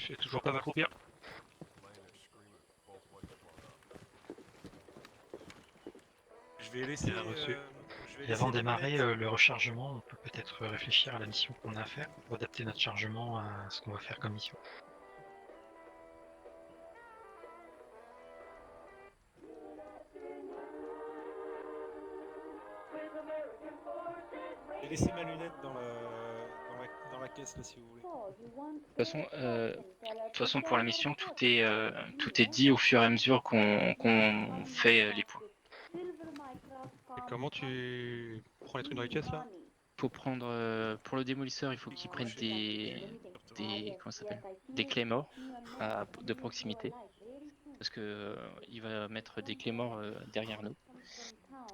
sais toujours pas m'accroupir. Je vais laisser... Bien reçu. je vais Et laisser avant de ma démarrer lunette. le rechargement, on peut peut-être réfléchir à la mission qu'on a à faire pour adapter notre chargement à ce qu'on va faire comme mission. J'ai laissé ma lunette dans la caisse là si vous voulez. De toute façon, pour la mission, tout est dit au fur et à mesure qu'on fait les points. Et comment tu prends les trucs dans les caisses là? Faut prendre pour le démolisseur, il faut qu'il prenne comment ça s'appelle, des claymores de proximité, parce que il va mettre des claymores derrière nous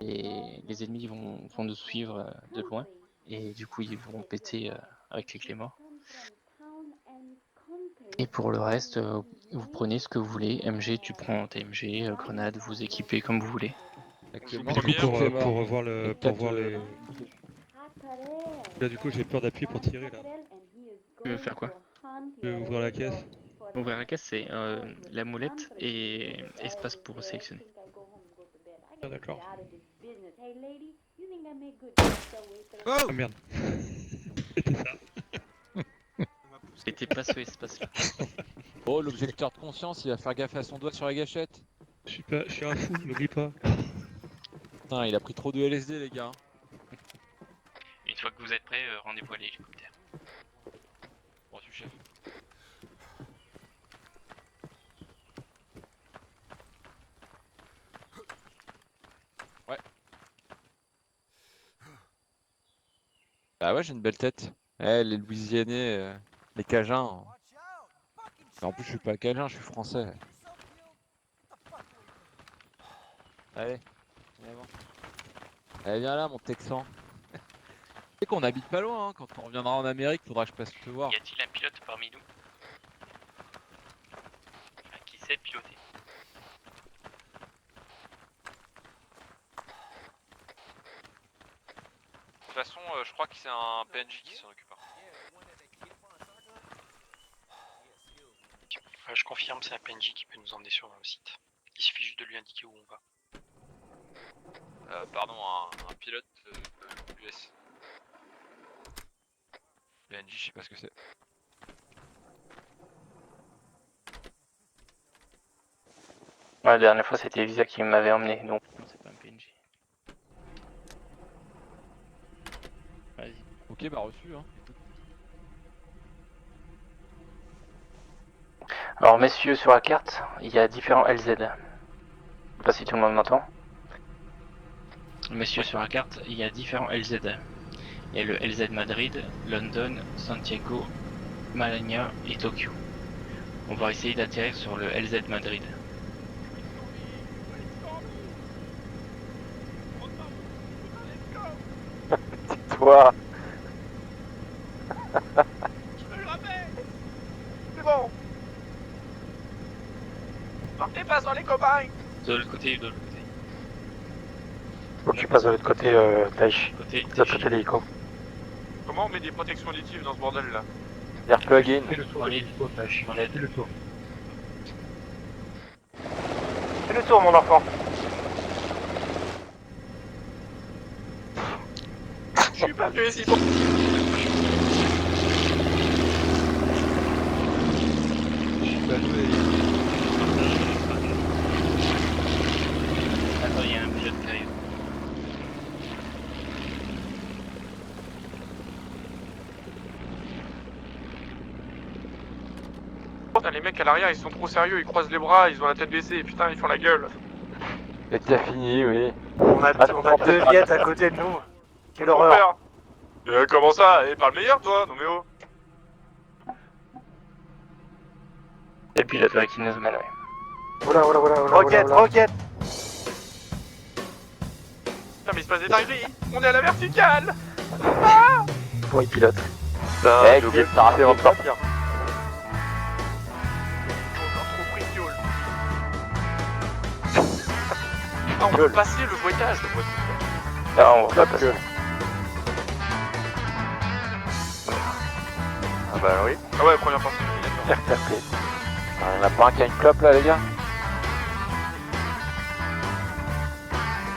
et les ennemis vont nous suivre de loin et du coup ils vont péter avec les claymores. Et pour le reste, vous prenez ce que vous voulez. MG, tu prends tes MG, grenades, vous équipez comme vous voulez. Actuellement, Du coup, j'ai quatre Clémor pour voir et le, pour quatre, voir les. Là, du coup, j'ai peur d'appuyer pour tirer là. Tu veux faire quoi? Je vais ouvrir la caisse. Ouvrir la caisse, c'est la molette et espace pour sélectionner. Ah, d'accord. Oh Ah merde. C'était ça. C'était pas ce espace-là. Oh, l'objecteur de conscience, il va faire gaffe à son doigt sur la gâchette. Je suis un fou, n'oublie pas. Putain, il a pris trop de LSD, les gars. Une fois que vous êtes prêts, rendez-vous à l'hélicoptère. Bon, tu chef. Ouais. Bah ouais, j'ai une belle tête. Eh, les Louisianais, les Cajuns. En plus, je suis pas Cajun, je suis français. Allez, viens voir. Allez, viens là, mon Texan. Tu sais qu'on habite pas loin, hein. Quand on reviendra en Amérique, faudra que je passe te voir. Y a-t-il un pilote parmi nous qui sait piloter? De toute façon, je crois que c'est un PNJ qui s'en occupe. Je confirme, c'est un PNJ qui peut nous emmener sur le site. Il suffit juste de lui indiquer où on va. Pardon, un pilote US. PNJ, je sais pas ce que c'est. Ouais, la dernière fois c'était Elisa qui m'avait emmené, donc c'est pas un PNJ. Vas-y. Ok, bah reçu, hein. Alors messieurs, sur la carte, il y a différents LZ. Je sais pas si tout le monde m'entend. Messieurs, sur la carte, il y a différents LZ. Il y a le LZ Madrid, London, Santiago, Malagna et Tokyo. On va essayer d'atterrir sur le LZ Madrid. Toi. C'est bon. Partez pas sur les copains. De l'autre côté, de l'autre côté. Faut que tu passes de l'autre côté, Taïch. Côté, De l'autre côté de l'hélico. Comment on met des protections auditives dans ce bordel là? Dire plug-in. Fais le tour de l'hélico, Tash. on est Fais le tour. Fais le tour, mon enfant. Je suis pas venu ici pour... Attends, il y a un pilote qui arrive. Putain, les mecs à l'arrière ils sont trop sérieux, ils croisent les bras, ils ont la tête baissée, putain ils font la gueule. C'est déjà fini, oui. On a deux viettes à côté de nous. Quelle horreur. Comment ça? Eh, pas le meilleur toi? Non mais oh. C'est le pilote qui nous mène, ouais. Oula. Roquette, roquette. Putain mais il se passe des dingueries. On est à la verticale. Oui, pilote. Putain, J'ai oublié de s'arrêter avant de partir. Encore trop bricole. Ah, on peut passer le boitage, le boitage. Ah, on va passer. Ah bah oui. Ah ouais, première partie, d'accord. RTP. Il y en a pas un qui a une clope là, les gars?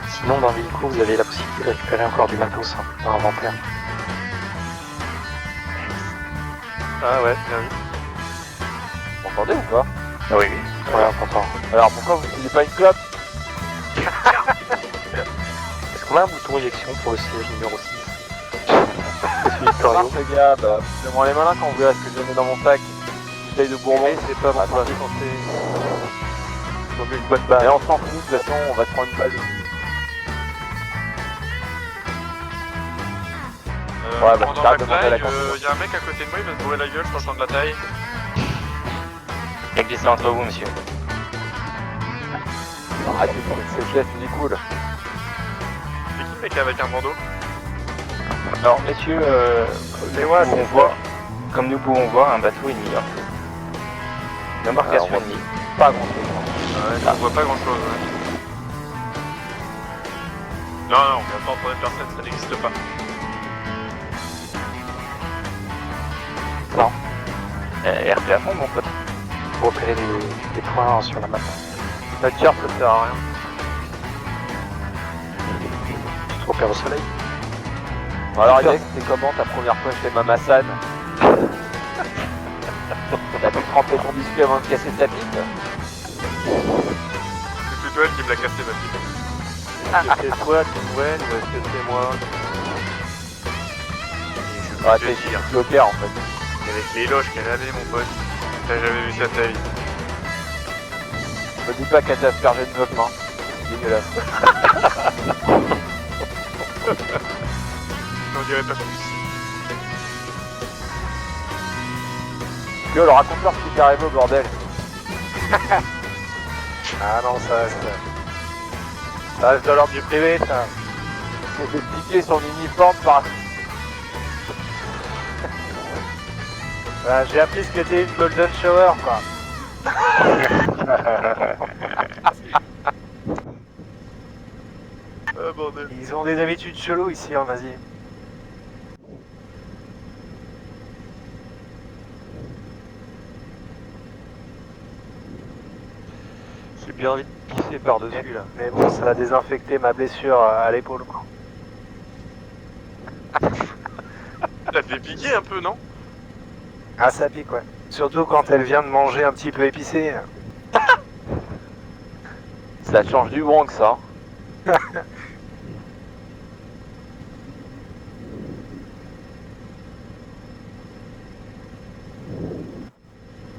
Sinon, dans Villico, vous avez la possibilité de récupérer encore du matos dans l'inventaire. Ah ouais, bien vu. Vous m'entendez ou pas? Ah oui, oui. Ouais, on t'entend. Alors pourquoi vous n'utilisez pas une clope? Est-ce qu'on a un bouton éjection pour le siège numéro 6? Ça marche, les gars, bah, faites-moi les malins quand vous verrez ce que je mets dans mon sac. Bouteille de bourbon. C'est pas bon, Attendez. faut une bonne balle. Mais on s'en fout, de toute façon, on va se prendre une balle. Ouais, bah, Pendant t'arrêtes la de monter à la taille, cantine. y a un mec à côté de moi, il va se bourrer la gueule, je pense de la taille. Il a glissé entre vous, monsieur. Arrête de prendre cette chef, il est cool. C'est qui le mec avec un bandeau? Alors, messieurs, comme nous pouvons voir, un bateau ennemi. Hein. Une embarcation Alors, ennemie. Pas grand chose. Ouais, on voit pas grand chose. Non, non, on vient pas en troisième personne, ça n'existe pas. RP à fond, mon pote. Pour repérer les points sur la map. La carte, ça sert à rien. Tu te repères au soleil. Bon, alors, Alex, c'était comment ta première fois chez Mamasan? T'as pu tremper ton biscuit avant de casser ta pipe? C'est plutôt elle qui me l'a cassé, ma fille. Est-ce que c'est toi, Tidwell, ou est-ce que c'est moi? Ah, t'es bloqué en fait. Avec les loges qu'elle avait, mon pote. T'as jamais vu ça de ta vie. Me dis pas qu'elle t'a aspergé de meuf, hein. C'est dégueulasse. J'en dirais pas plus. Yo, le raconte-leur ce qui t'est arrivé au bordel. Ah non, ça reste de l'ordre du privé, ça. Il s'est fait piquer son uniforme par... Voilà, j'ai appris ce qu'était une golden shower, quoi. Ah bordel. Ils ont des habitudes cheloues ici en Asie. J'ai bien envie de pisser par-dessus là. Mais bon, ça a désinfecté ma blessure à l'épaule, quoi. T'as fait piquer un peu, non? Ah, ça pique, ouais. Surtout quand elle vient de manger un petit peu épicé. Ça change du bon que ça.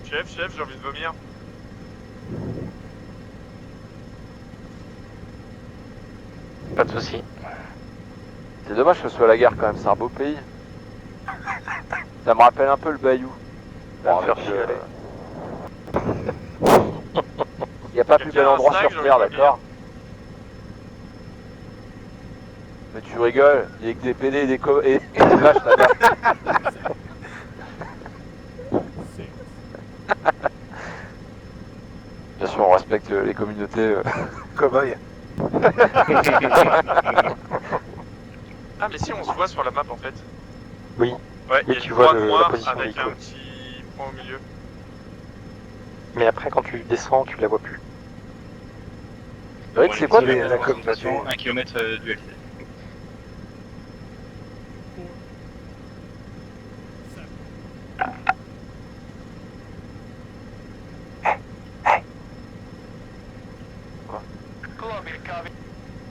Chef, j'ai envie de vomir. Pas de soucis. C'est dommage que ce soit la guerre quand même, c'est un beau pays. Ça me rappelle un peu le Bayou. Va Bon, me faire avec, chialer. y a pas Quelqu'un plus bel a un endroit sac, sur j'ai Terre, envie de d'accord? Mais tu rigoles, il y a que des PD et des et des vaches là-bas. Bien sûr, on respecte les communautés. Cowboy. Ah mais si, on se voit sur la map en fait. Oui. Ouais, Et il y a tu une vois croix la noire position avec des un icônes. petit point au milieu. Mais après, quand tu descends, tu la vois plus. Rick, c'est quoi désolé, tes- la communication 1 km du LC.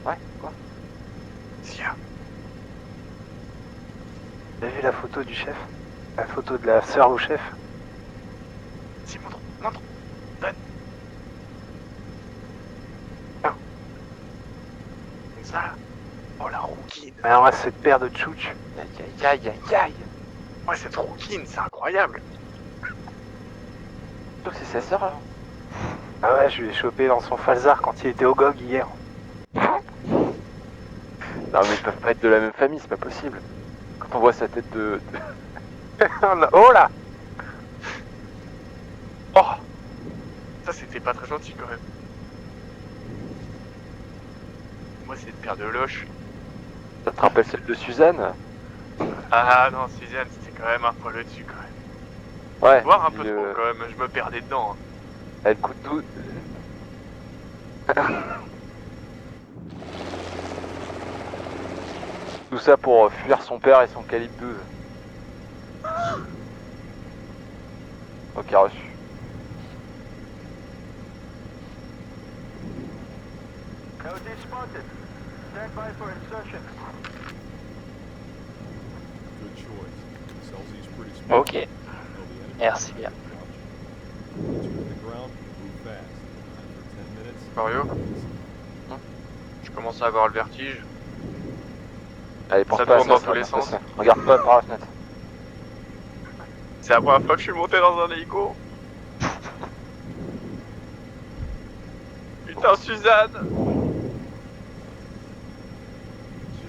Ouais, quoi? T'as vu la photo du chef? La photo de la sœur au chef? Si, montre. Donne. Ah. Comme ça. Oh la rouquine. Mais alors, cette paire de tchouch. Aïe. Ouais, cette rouquine, c'est incroyable. Donc c'est sa sœur là. Ah ouais, je l'ai chopé dans son falzar quand il était au GOG hier. Non mais ils peuvent pas être de la même famille, c'est pas possible. Quand on voit sa tête de... Oh là! Oh. Ça, c'était pas très gentil quand même. Moi, c'est une paire de loches. Ça te rappelle celle de Suzanne? Ah non, Suzanne, c'était quand même un poil au-dessus quand même. Ouais, Voir un peu le- trop quand même, je me perdais dedans. elle coûte 12. Tout ça pour fuir son père et son calibre 12. Ok, reçu. Good choice. Celsius pretty smart. Ok, merci bien. Once you're on the ground, move fast. For 10 minutes. Mario, je commence à avoir le vertige. Allez, pense Ça pas à tourne dans ça tous va les bien se sens. passer. Regarde pas par la fenêtre. C'est la première fois que je suis monté dans un hélico. Putain, Suzanne!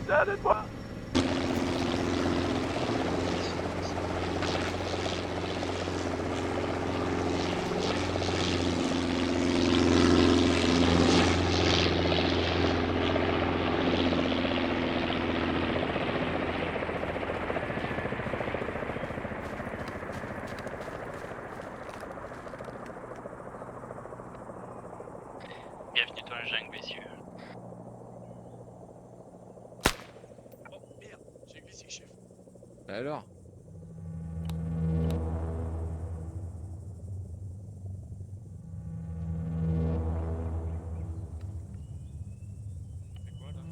Suzanne, aide-moi! Bienvenue dans la jungle, messieurs. Oh merde, j'ai glissé, chef. Bah alors? On fait quoi là?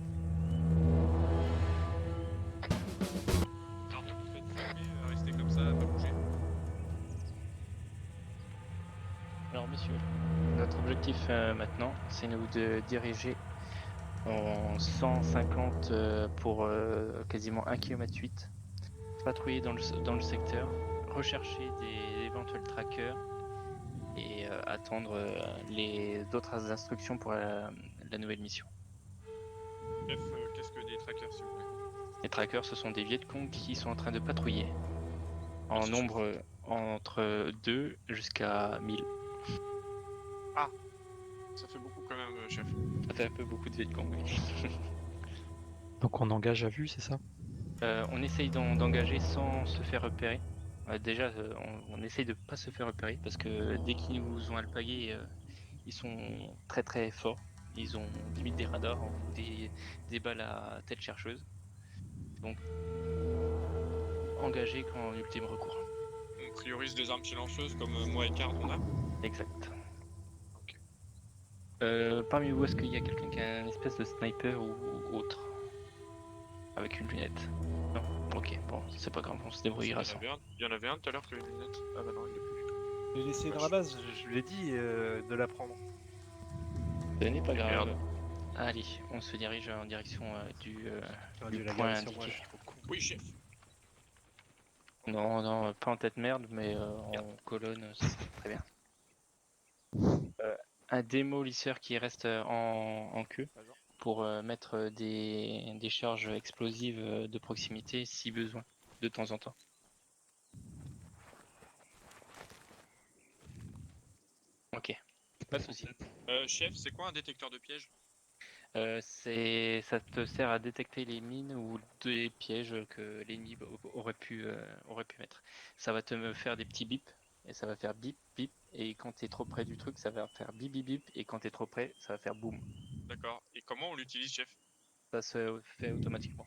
Vous faites filmer, restez comme ça, pas bouger. Alors messieurs, notre objectif maintenant, c'est nous de diriger en 150 pour quasiment 1 km 8, patrouiller dans le secteur, rechercher des éventuels trackers et attendre les d'autres instructions pour la nouvelle mission. Chef, qu'est-ce que des trackers s'il vous plaît? Les trackers, ce sont des Vietcong qui sont en train de patrouiller en Merci, chef. nombre entre 2 jusqu'à 1000. Ça fait beaucoup quand même, chef. Ça fait un peu beaucoup de Vietcong, oui. Donc on engage à vue, c'est ça? On essaye d'engager sans se faire repérer. Déjà, on essaye de pas se faire repérer parce que dès qu'ils nous ont alpagués, ils sont très très forts. Ils ont limite des radars ou des balles à tête chercheuse. Donc, engager qu'en ultime recours. On priorise des armes silencieuses comme moi et Card on a. Exact. Parmi vous, est-ce qu'il y a quelqu'un qui a une espèce de sniper ou autre avec une lunette? Non. Ok, bon, c'est pas grave, on se débrouillera sans. Il y en avait un tout à l'heure qui avait une lunette. Ah bah non, il l'a plus. J'ai laissé une Vache. ramasse, je lui ai dit de la prendre. Ce n'est pas grave. Merde. Allez, on se dirige en direction du J'aurais dû la point garder sur moi, je indiqué. suis trop con. Oui, chef. Non, non, pas en tête merde, mais en colonne, c'est très bien. Un démolisseur qui reste en queue pour mettre des charges explosives de proximité si besoin, de temps en temps. Ok, pas de souci. Chef, c'est quoi un détecteur de pièges? Ça te sert à détecter les mines ou des pièges que l'ennemi aurait pu mettre. Ça va te faire des petits bips et ça va faire bip bip, et quand tu es trop près du truc ça va faire bip bip bip, et quand tu es trop près ça va faire boum. D'accord. Et comment on l'utilise, chef? Ça se fait automatiquement.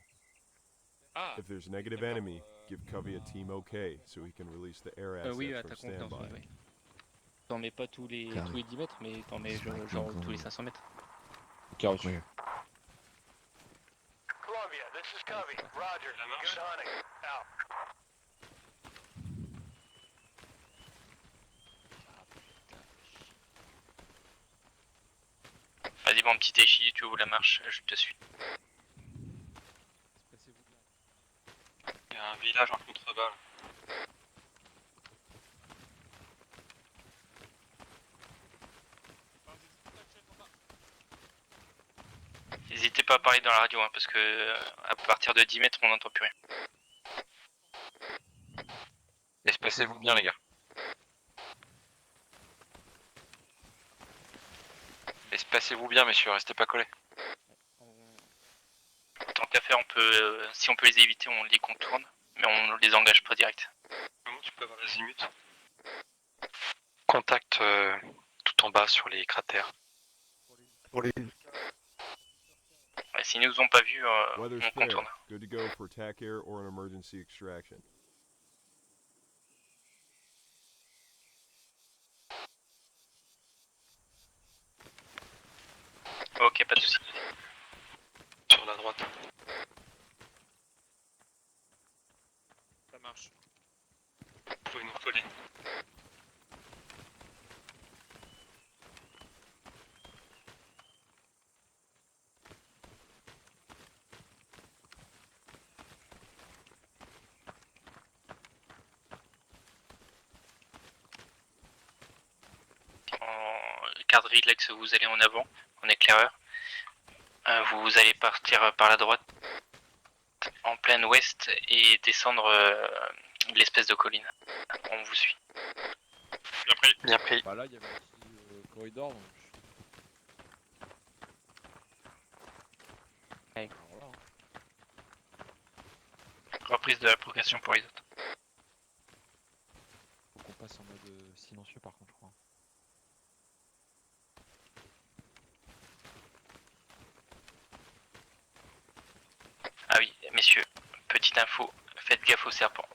Ah, If there's negative d'accord, enemy, give Covey a team OK so he can release the air assets Oui, à from ta confiance, standby. oui. T'en mets pas tous les 10 mètres, mais t'en mets genre tous les 500 mètres. Ok, reçu. Columbia, this is Covey. Roger. Ça marche. Good hunting. Out. Vas-y mon petit échi, tu ouvres la marche, je te suis. Il y a un village en contrebas. N'hésitez pas à parler dans la radio, hein, parce que à partir de 10 mètres on n'entend plus rien. Espacez-vous bien, les gars. Espacez-vous bien, messieurs, restez pas collés. Tant qu'à faire, si on peut les éviter, on les contourne, mais on les engage pas direct. Comment tu peux avoir l'azimut? Contact tout en bas sur les cratères. Pour les... Ouais, s'ils nous ont pas vus, Weather's on fair. contourne. Good to go for TAC air or an emergency extraction. Ok, pas de soucis. Sur la droite. Ça marche. Vous pouvez nous coller. En carte Ridlex, vous allez en avant, en éclaireur. Vous allez partir par la droite, en plein ouest, et descendre l'espèce de colline. On vous suit. Bien pris. Bien pris. Bah là, il y avait un petit corridor, donc Ouais. Alors voilà, hein. Reprise de la progression pour les autres. Faut qu'on passe en mode silencieux par contre, je crois. Ah oui, messieurs, petite info, faites gaffe aux serpents.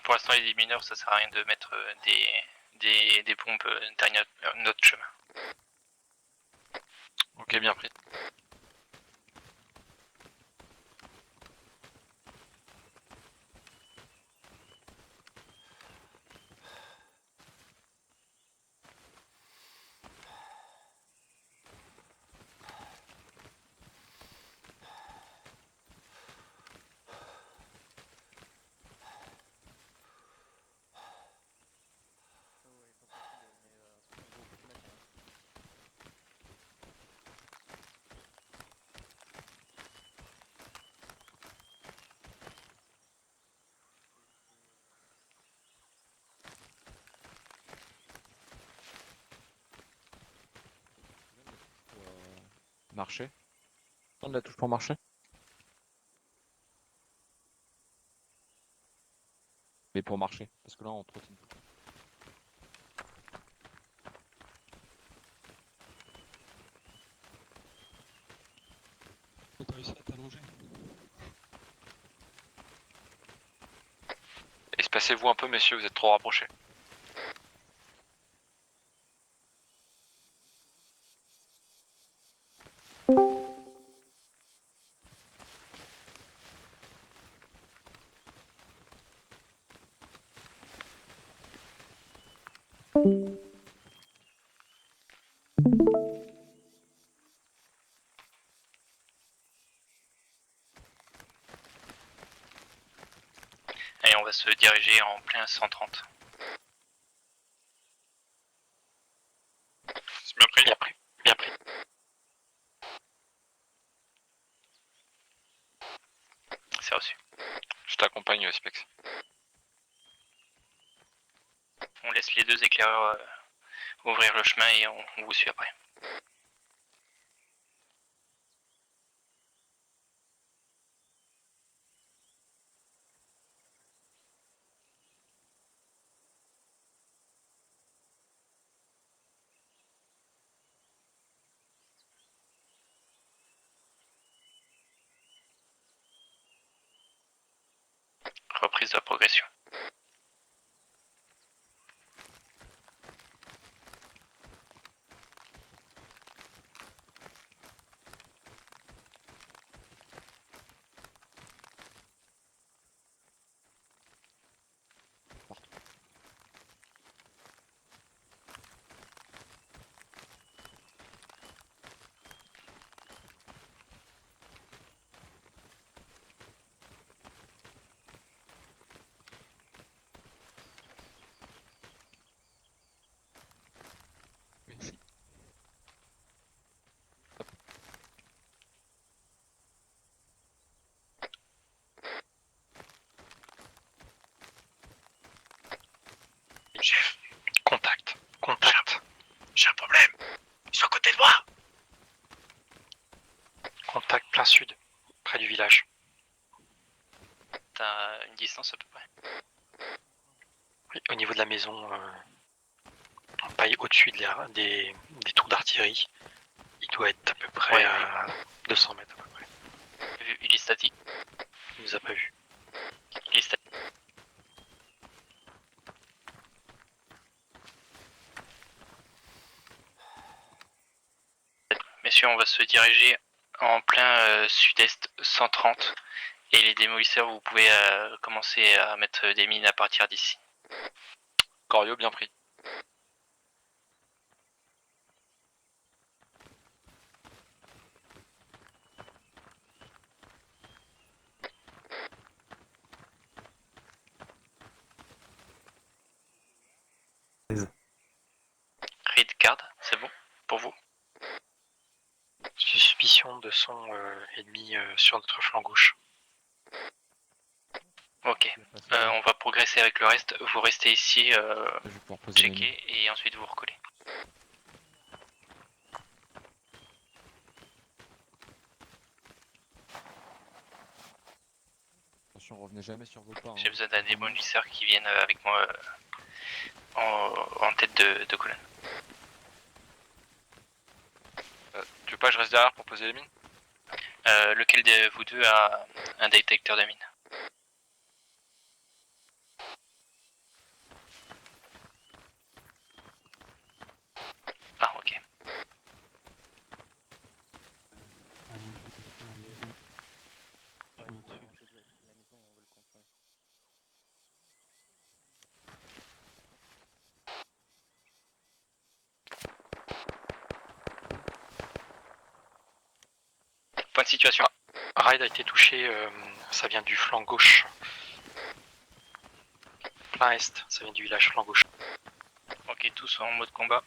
Pour l'instant, les mineurs, ça sert à rien de mettre des bombes derrière notre chemin. Ok, bien pris. Pour marcher. On la touche pour marcher. Mais pour marcher, parce que là on trottine. T'as réussi à t'allonger. Espacez-vous un peu, messieurs, vous êtes trop rapprochés. Et on va se diriger en plein 130. C'est bien pris. Bien pris. Bien pris. C'est reçu. Je t'accompagne, Spex. On laisse les deux éclaireurs ouvrir le chemin et on vous suit après. Reprise de la progression. Contact plein sud, près du village. T'as une distance à peu près. Oui, au niveau de la maison, on paille au-dessus des tours d'artillerie. Il doit être à peu près Ouais. à 200 mètres à peu près. Il est statique. Il nous a pas vu. Il est statique. Messieurs, on va se diriger en plein sud-est 130 et les démolisseurs, vous pouvez commencer à mettre des mines à partir d'ici. Corio, bien pris. Read card, c'est bon pour vous? Suspicion de son ennemi sur notre flanc gauche. Ok, on va progresser avec le reste. Vous restez ici, Je vais pouvoir poser la mine. checker et ensuite vous recollez. Attention, revenez jamais sur vos pas. J'ai besoin d'un démolisseur qui vienne avec moi en tête de colonne. Tu veux pas que je reste derrière pour poser les mines? Lequel de vous deux a un détecteur de mine? Ah ok. Point de situation. Ride a été touché, ça vient du flanc gauche. Plein est, ça vient du village flanc gauche. Ok, tous en mode combat.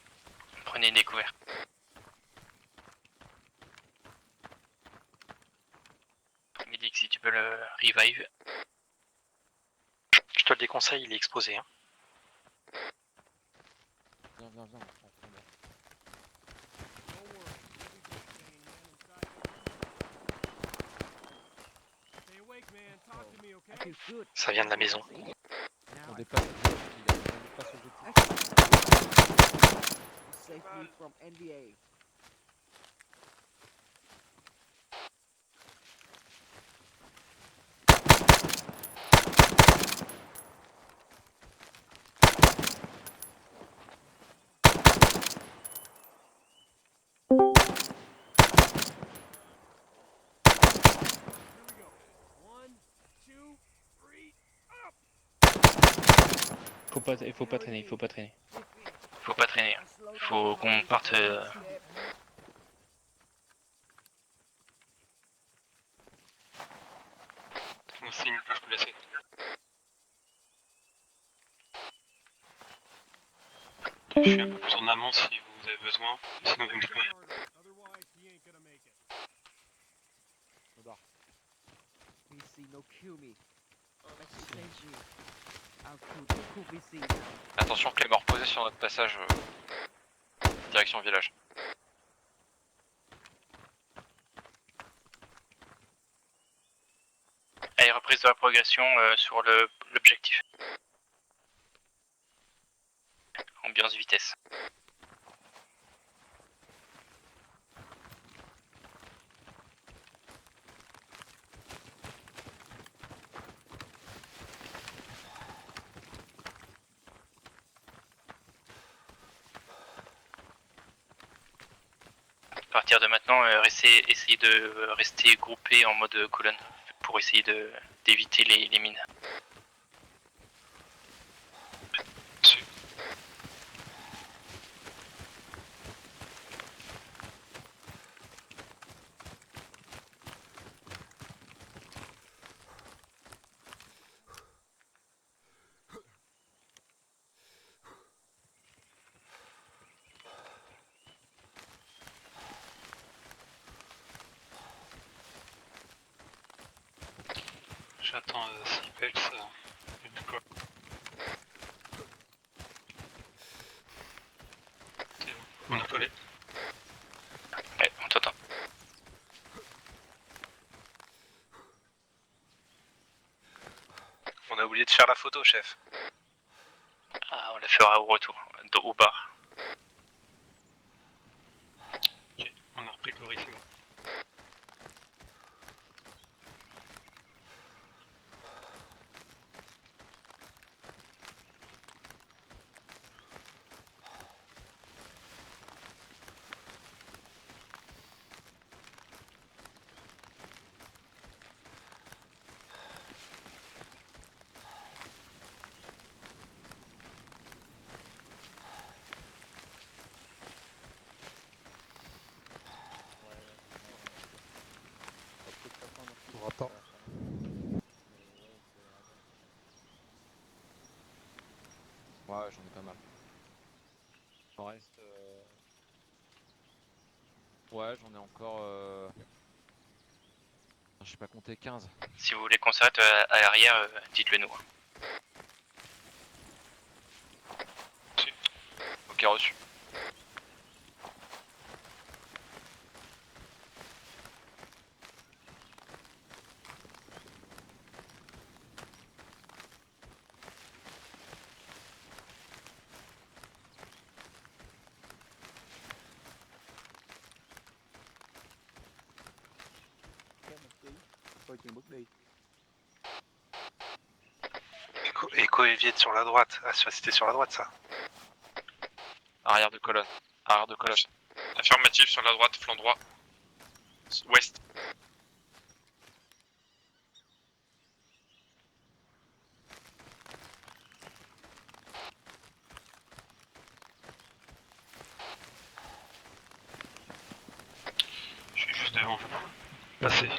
Prenez des couverts. Medic, si tu peux le revive. Je te le déconseille, il est exposé. Hein. Viens, viens, viens. on prend combat. Ça vient de la maison. On dépasse l'objectif. Il faut pas traîner. Faut pas traîner. Hein. Faut qu'on parte. Mon signe que je peux laisser. Je suis un peu plus en amont si vous avez besoin, sinon vous me dites. Attention, Clément reposé sur notre passage. Direction village. Allez, reprise de la progression sur l'objectif. Ambiance vitesse. À partir de maintenant, essayez de rester groupé en mode colonne pour essayer d'éviter les mines. J'attends Sipels. Ouais, on t'entend. a oublié de faire la photo, chef. Ah, on la fera au retour, au bar. Ok, on a repris Cory, c'est bon. Pour rapport. Ouais, j'en ai pas mal. Il m'en reste. Ouais, j'en ai encore. Je sais pas compter 15. Si vous voulez qu'on s'arrête à l'arrière, dites-le nous. Ok, reçu. Echo et Viet sur la droite. Ah, c'était sur la droite, ça. Arrière de colonne. Arrière de colonne. Affirmatif sur la droite, flanc droit. Ouest. Je suis juste devant vous. Passez.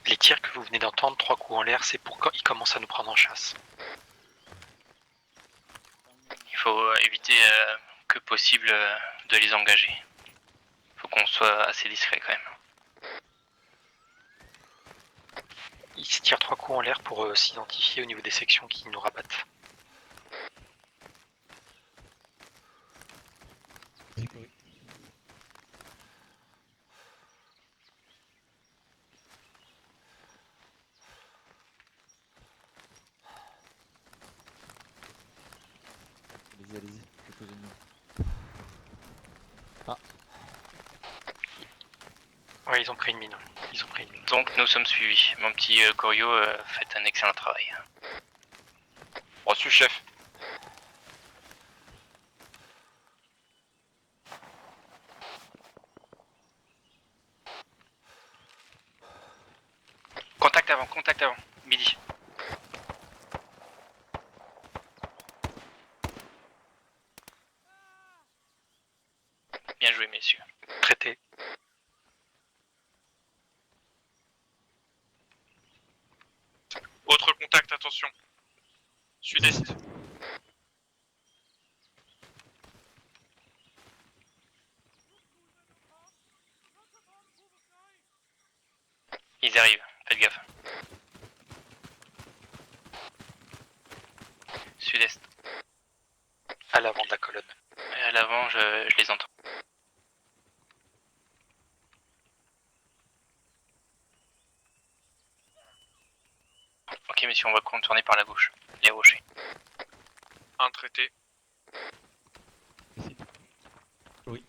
Les tirs que vous venez d'entendre, 3 coups en l'air, c'est pour quand ils commencent à nous prendre en chasse. Il faut éviter que possible de les engager. Il faut qu'on soit assez discret quand même. Ils se tirent 3 coups en l'air pour s'identifier au niveau des sections qui nous rabattent. Allez-y, allez-y, je vais poser une mine. Ouais, ils ont pris une mine. Ils ont pris une mine. Donc nous sommes suivis. Mon petit Corio, faites un excellent travail. Reçu, chef. Contact avant, midi. Bien joué, messieurs. Traité. Autre contact, attention. Sud-est. Ils arrivent, faites gaffe. Sud-est. À l'avant de la colonne. Et à l'avant, je les entends. Ok, messieurs, on va contourner par la gauche. Les rochers. Un traité. Oui.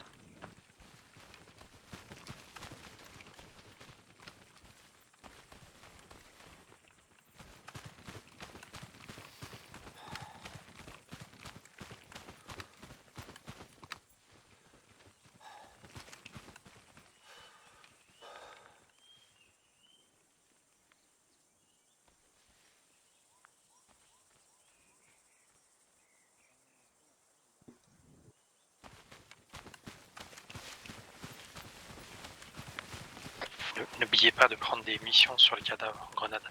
N'oubliez pas de prendre des missions sur les cadavres en grenade.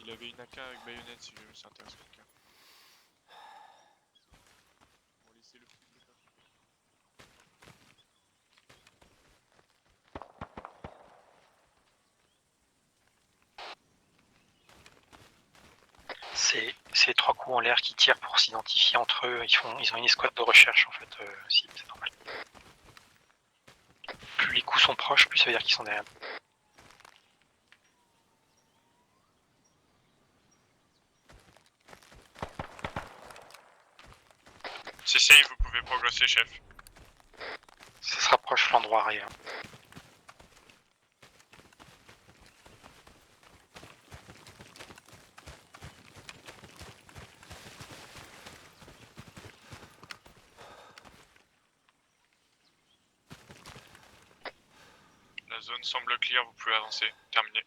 Il avait une AK avec baïonnette si jamais ça intéresse quelqu'un. On va laisser le fou de l'état. C'est 3 coups en l'air qui tirent pour s'identifier entre eux. Ils ont une escouade de recherche en fait. Si, c'est normal. Plus les coups sont proches, plus ça veut dire qu'ils sont derrière. C'est safe, vous pouvez progresser, chef. Ça se rapproche flanc droit arrière. La zone semble clear, vous pouvez avancer. Terminé.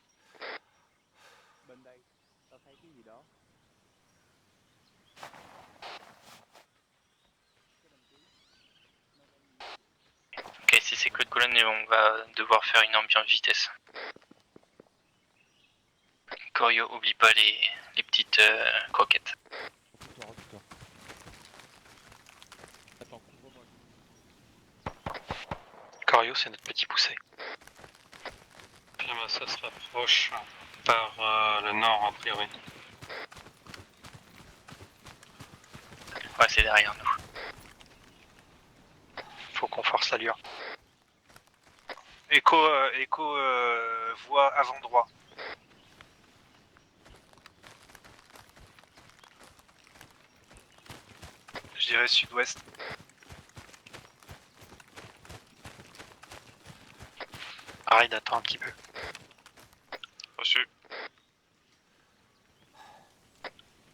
Ok, si c'est que de colonne, on va devoir faire une ambiance vitesse. Corio, oublie pas les petites croquettes. Recule-toi. Attends, couvre-moi. Corio, c'est notre petit poussé. Ça se rapproche par le nord, a priori. Ouais, c'est derrière nous. Faut qu'on force l'allure. Écho, voie avant droit. Je dirais sud-ouest. Arrête d'attendre un petit peu. Reçu.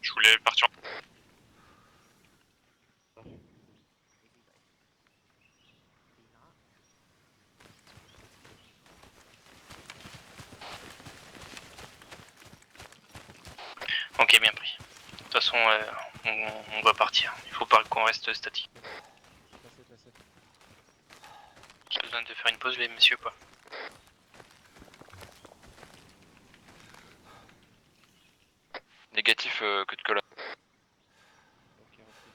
Je voulais partir. Ok, bien pris. De toute façon, on va partir. Il faut pas qu'on reste statique. Passez. J'ai besoin de faire une pause, les messieurs, quoi. Négatif, que de colonne. Ok, repris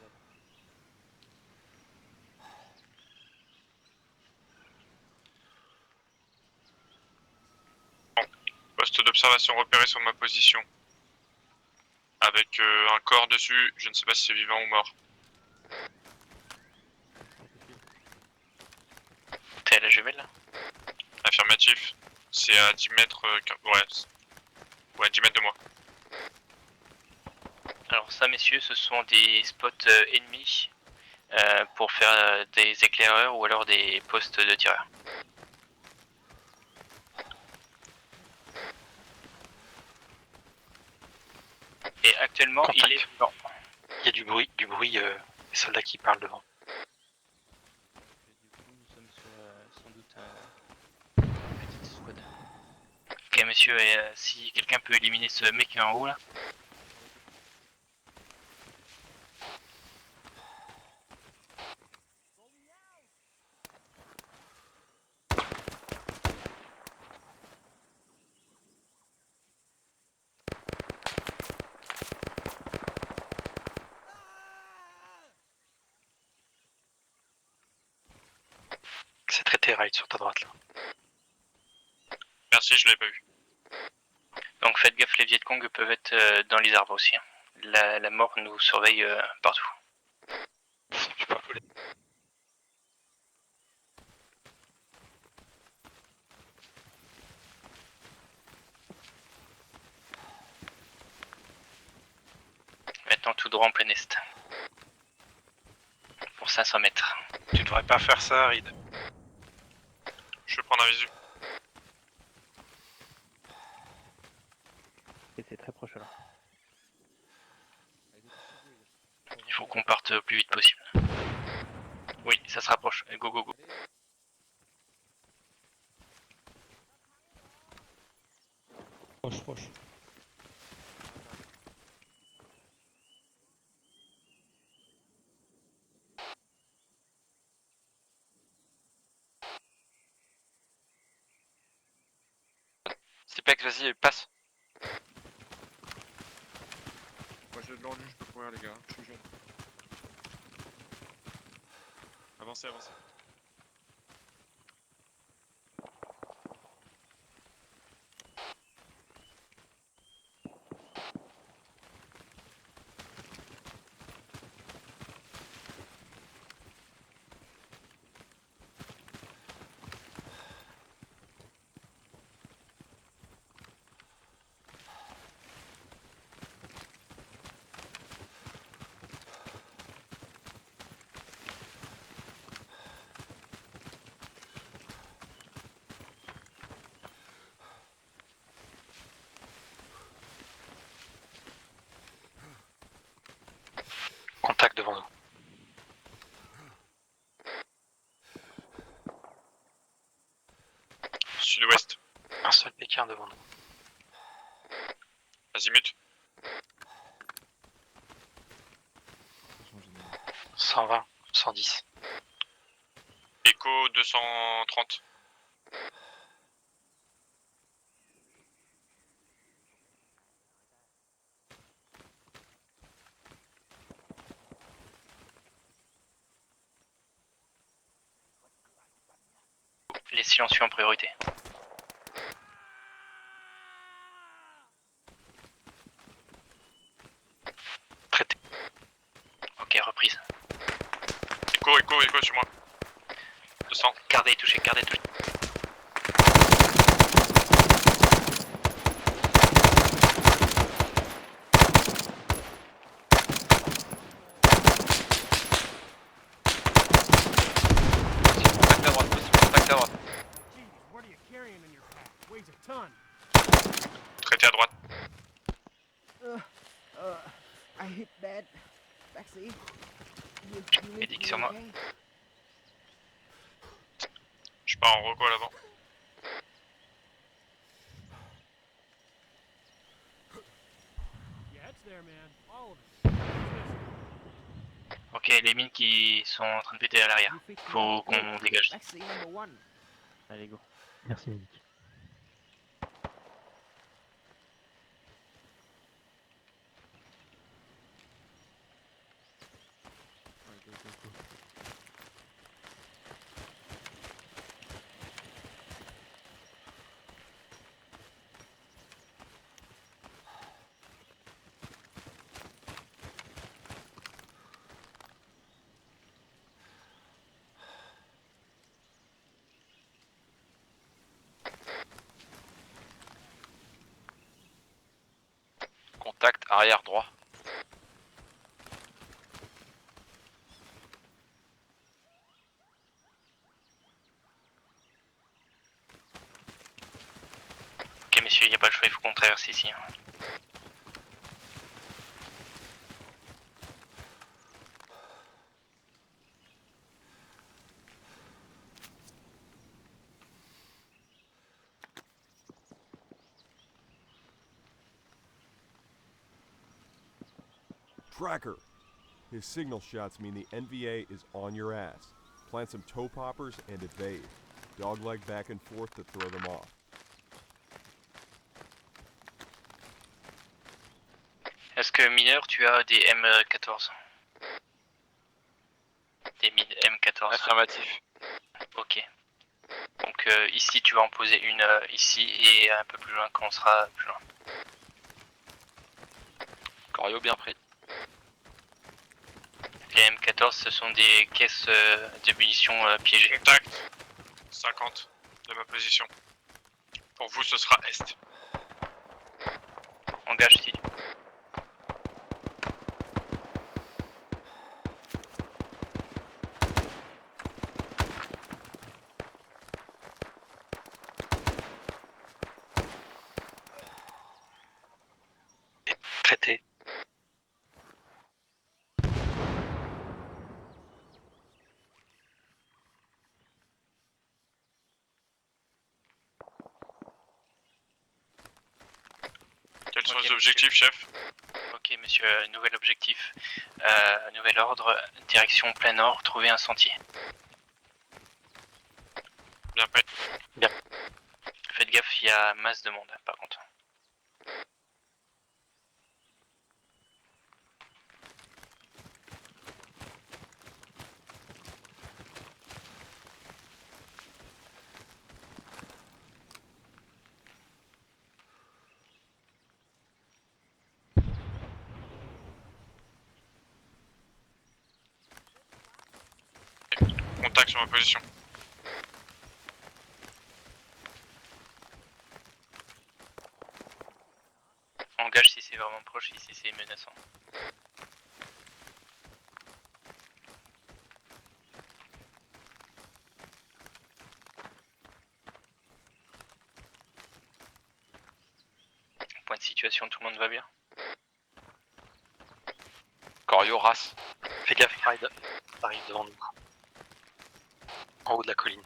d'abord. Poste d'observation repéré sur ma position. Avec un corps dessus, je ne sais pas si c'est vivant ou mort. T'es à la Jumelle, là? Affirmatif. C'est à 10 mètres. Ouais, 10 mètres de moi. Alors ça, messieurs, ce sont des spots ennemis pour faire des éclaireurs ou alors des postes de tireurs. Et actuellement, Contact. il est vivant. Il y a du bruit, des soldats qui parlent devant. Du coup, nous sommes sur sans doute une petite escouade. Ok, messieurs, et si quelqu'un peut éliminer ce mec en haut là. C'est très terrail sur ta droite là. Merci, je l'avais pas vu. Donc faites gaffe, les Vietcong peuvent être dans les arbres aussi. Hein. La mort nous surveille partout. Je peux pas voler. Maintenant tout droit en plein est. Pour 500 mètres. Tu devrais pas faire ça, Reed. Je vais prendre un visu. Et c'est très proche là. Il faut qu'on parte le plus vite possible. Oui, ça se rapproche. Go go go. Proche. Stipex, vas-y, passe. Moi j'ai de l'endu, je peux courir les gars, je suis jeune. Avancez. sud-ouest. Un seul Pékin devant nous. Azimut. 120, 110. Echo 230. Les silencieux en priorité. Traité. Ok, reprise. Echo sur moi. 200. Gardez touché, gardez touché. Contact à droite, possible contact à droite. Traité à droite. Médic sur moi. Je pars en reco à l'avant. Ok, les mines qui sont en train de péter à l'arrière. Faut qu'on dégage. Allez, go. Merci, Médic. Contact arrière droit. Ok, messieurs, il n'y a pas le choix, il faut qu'on traverse ici. Tracker! His signal shots mean the NVA is on your ass. Plant some toe poppers and evade. Dogleg back and forth to throw them off. Est-ce que mineur, tu as des M14? Des mines M14. Affirmatif. Ok. Donc ici, tu vas en poser une ici et un peu plus loin quand on sera plus loin. Corio bien pris. Les M14, ce sont des caisses de munitions piégées. Contact. 50 de ma position. Pour vous, ce sera est. Engage ici. Traité. Quels sont Ok, les objectifs, chef? Ok, monsieur, nouvel objectif. Nouvel ordre, direction plein nord, trouver un sentier. Bien prêt. Faites gaffe, il y a masse de monde, par contre. Contact sur ma position. Engage si c'est vraiment proche, ici c'est menaçant. Point de situation, tout le monde va bien? Corio race. Fais gaffe, Ride. Arrive devant nous. En haut de la colline.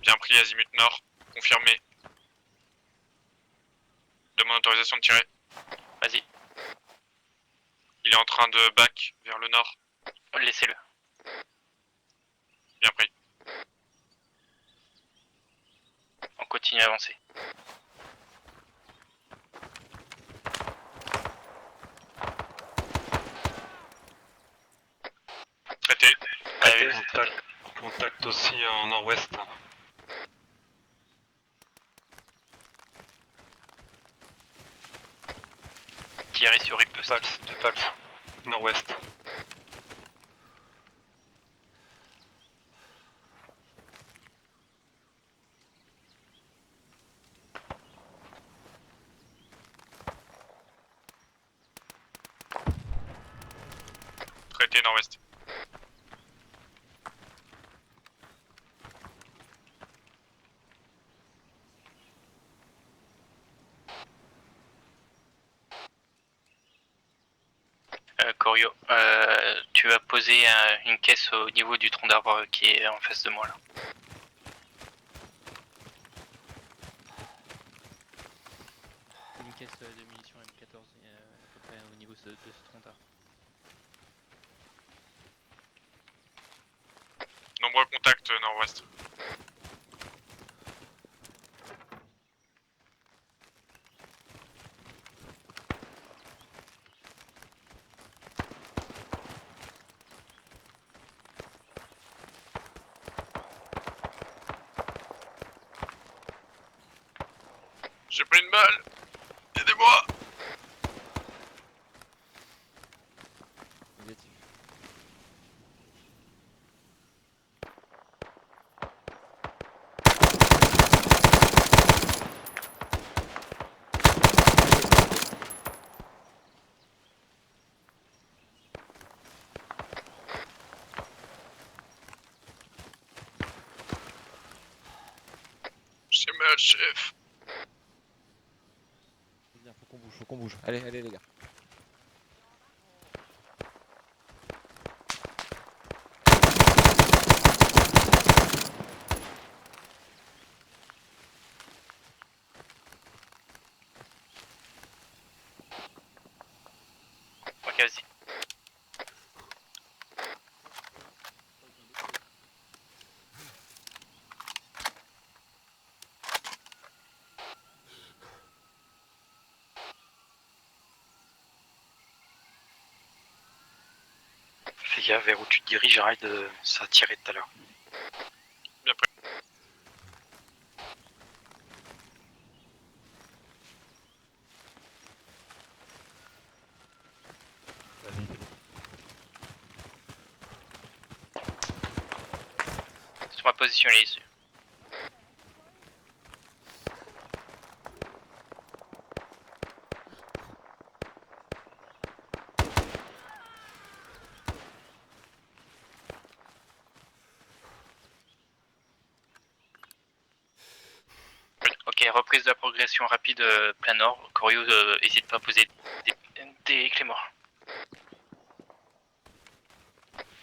Bien pris, azimut nord. confirmé. Demande autorisation de tirer. Vas-y, Il est en train de back vers le nord. laissez-le. Bien pris. On continue à avancer. Traité. Allez, Contact aussi en nord-ouest. Thierry sur riposte. De Pals. Nord-ouest. Traité nord-ouest. Corio, tu vas poser une caisse au niveau du tronc d'arbre qui est en face de moi là. Une caisse de munitions M14 à peu près au niveau de ce tronc d'arbre. Nombreux contacts nord-ouest. J'ai pris une balle. Aidez-moi. Négatif. J'ai mal, chef. C'est bien, faut qu'on bouge. Allez, allez les gars. Ok, vas-y. Fais gaffe vers où tu te diriges, arrête de... ça a tiré tout à l'heure. Bien pris. Sur ma position les yeux. Ok, reprise de la progression rapide plein nord. Corio, hésite pas à poser des clés morts.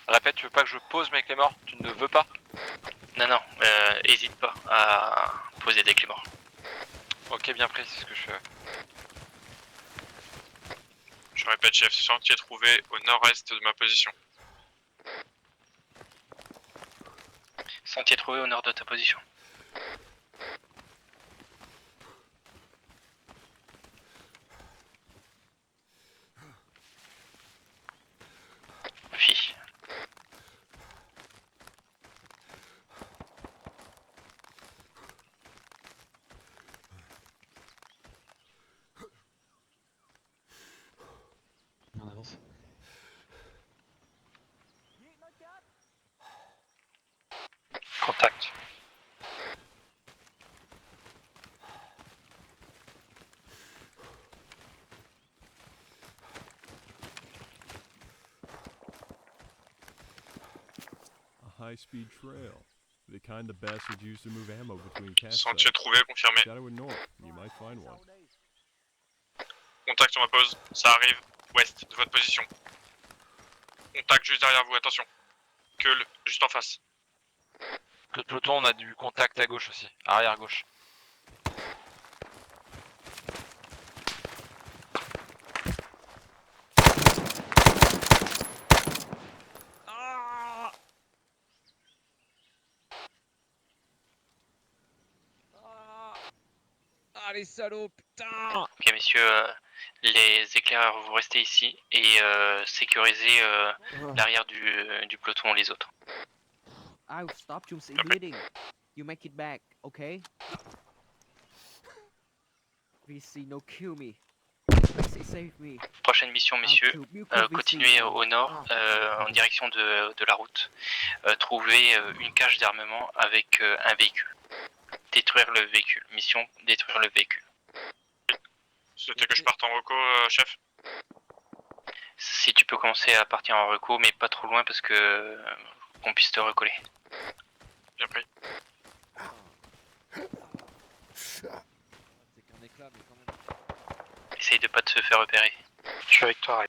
Répète, tu veux pas que je pose mes clés morts? Tu ne veux pas? Non, non, hésite pas à poser des clés morts. Ok, bien pris, c'est ce que je fais. Je répète, chef, sentier trouvé au nord-est de ma position. Sentier trouvé au nord de ta position. Fi. On avance. Contact. A high-speed trail. The kind the bastards use to move ammo between campsites. Sentier trouvé, confirmé. Shadow and north. You might find one. Contact sur ma pause. Ça arrive, ouest de votre position. Contact juste derrière vous, attention. Juste en face. Le peloton, on a du contact à gauche aussi. Arrière gauche. les salauds, putain. Ok messieurs, les éclaireurs vous restez ici et sécurisez l'arrière du peloton les autres. I'll stop you bleeding. You make it back, okay? VC, no kill me. VC, save me. Prochaine mission messieurs, continuez au nord en direction de la route. Trouvez une cache d'armement avec un véhicule. Détruire le véhicule. Mission, détruire le véhicule. C'était que je parte en reco, chef. Si tu peux commencer à partir en reco, mais pas trop loin parce que qu'on puisse te recoller. Bien pris. C'est qu'un éclat, mais quand même. Essaye de pas te faire repérer. Je suis avec toi, Ray.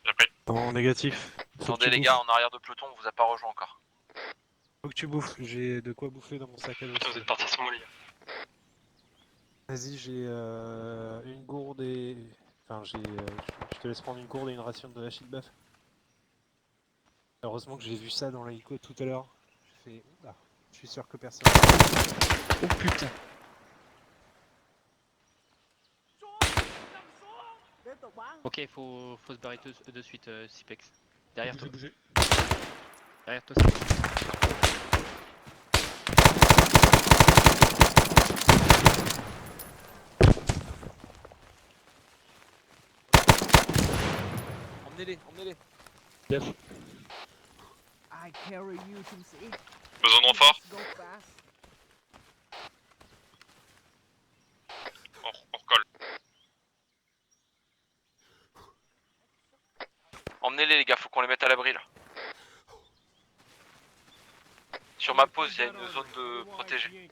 Bien pris. En négatif. Attendez les gars, en arrière de peloton, on vous a pas rejoint encore. Faut que tu bouffes, j'ai de quoi bouffer dans mon sac à dos. Putain, vous êtes parti sans molly. Vas-y, j'ai une gourde et... Enfin, je te laisse prendre une gourde et une ration de hachis de bœuf. Heureusement que j'ai vu ça dans l'hélico tout à l'heure. J'ai fait... Oula, je suis sûr que personne... Oh putain. Ok, faut se barrer de suite, Cipex. Derrière toi. Derrière toi, Emmenez-les, emmenez-les. I carry you to see. Besoin de renfort. Go fast. On recolle. Emmenez-les les gars, faut qu'on les mette à l'abri là. Sur ma pause, il y a une zone de protégée.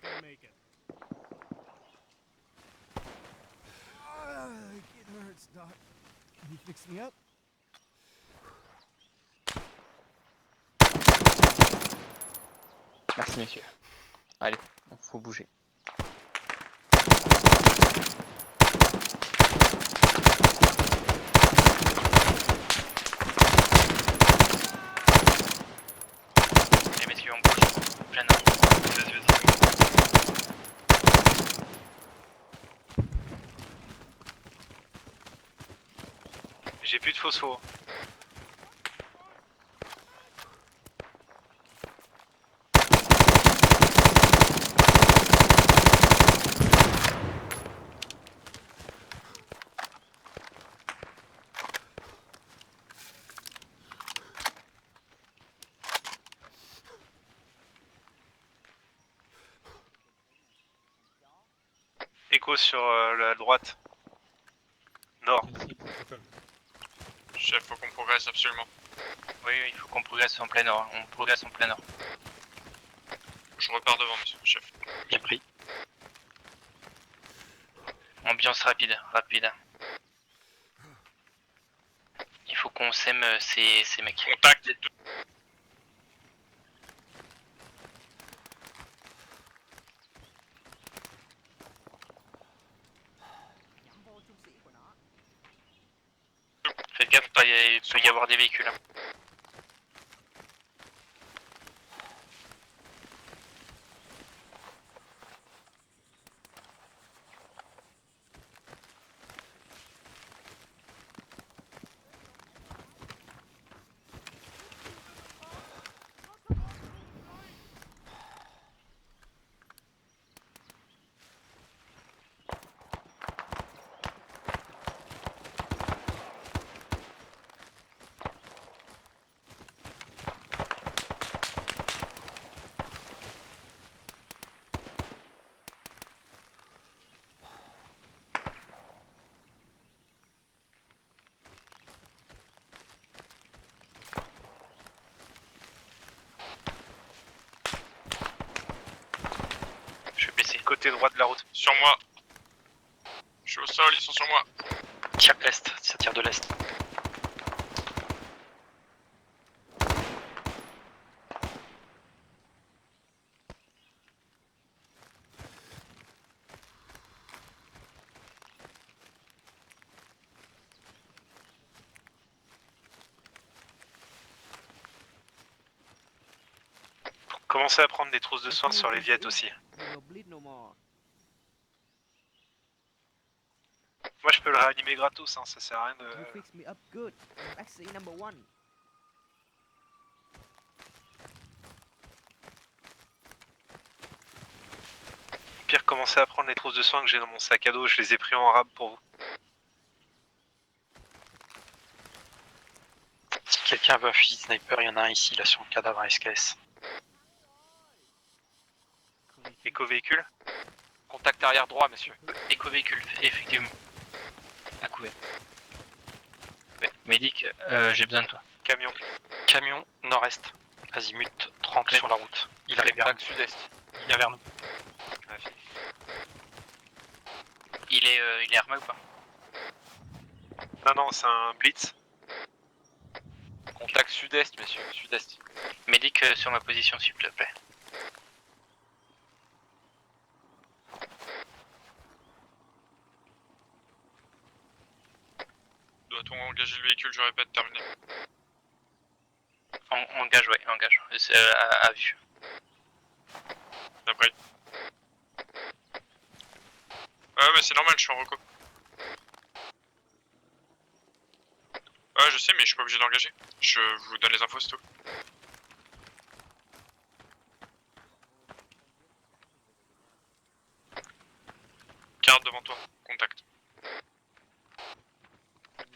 merci messieurs. Allez, faut bouger. Allez messieurs, on bouge. Plein nord. Vas-y, vas-y. J'ai plus de phospho. Écho sur la droite. Nord. Chef, faut qu'on progresse absolument. Oui, il faut qu'on progresse en plein nord. On progresse en plein nord. Je repars devant, monsieur, chef. Bien pris. Ambiance rapide. Il faut qu'on sème ces mecs. Contact. Faites gaffe, il peut y avoir des véhicules. Hein. Je suis blessé. Côté droit de la route. Sur moi. Je suis au sol, ils sont sur moi. Tire est, ça tire de l'est. Commencez à prendre des trousses de soins sur les viettes aussi. he will bleed no more. Moi je peux le réanimer gratos, hein, ça sert à rien de... You fix me up good. I'm XC number 1. Au pire, commencez à prendre les trousses de soins que j'ai dans mon sac à dos, je les ai pris en rab pour vous. Si quelqu'un veut un fusil sniper, il y en a un ici, là, sur le cadavre SKS. Éco-véhicule? Contact arrière droit, messieurs. Éco-véhicule, effectivement. À couvert. Ouais. Médic, j'ai besoin de toi. Camion. Camion, nord-est. Azimut 30 sur la route. Il arrive vers Contact sud-est. nous. Il vient vers nous. Il est armé ou pas? Non, non, c'est un blitz. Contact sud-est, messieurs, sud-est. Médic sur ma position, s'il te plaît. Doit-on engager le véhicule, je répète, terminé. Engage, ouais, engage. C'est à vue. Après. Ouais, mais c'est normal, je suis en reco. Ouais, je sais, mais je suis pas obligé d'engager. Je vous donne les infos, c'est tout. Carte devant toi, contact.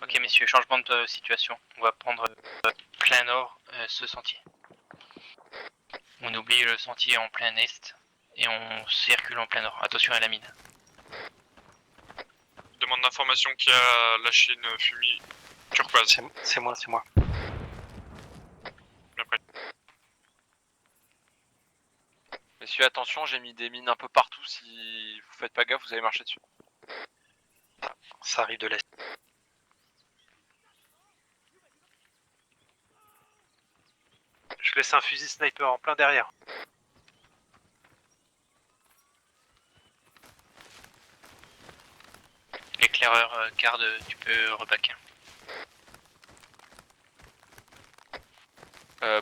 Ok, messieurs, changement de situation. On va prendre plein nord, ce sentier. On oublie le sentier en plein est et on circule en plein nord. Attention à la mine. Demande d'information qui a lâché une fumée turquoise. C'est moi, c'est moi. Après. Messieurs, attention, j'ai mis des mines un peu partout. Si vous faites pas gaffe, vous allez marcher dessus. Ça arrive de l'est. Je laisse un fusil sniper en plein derrière. Éclaireur, garde, tu peux repacker.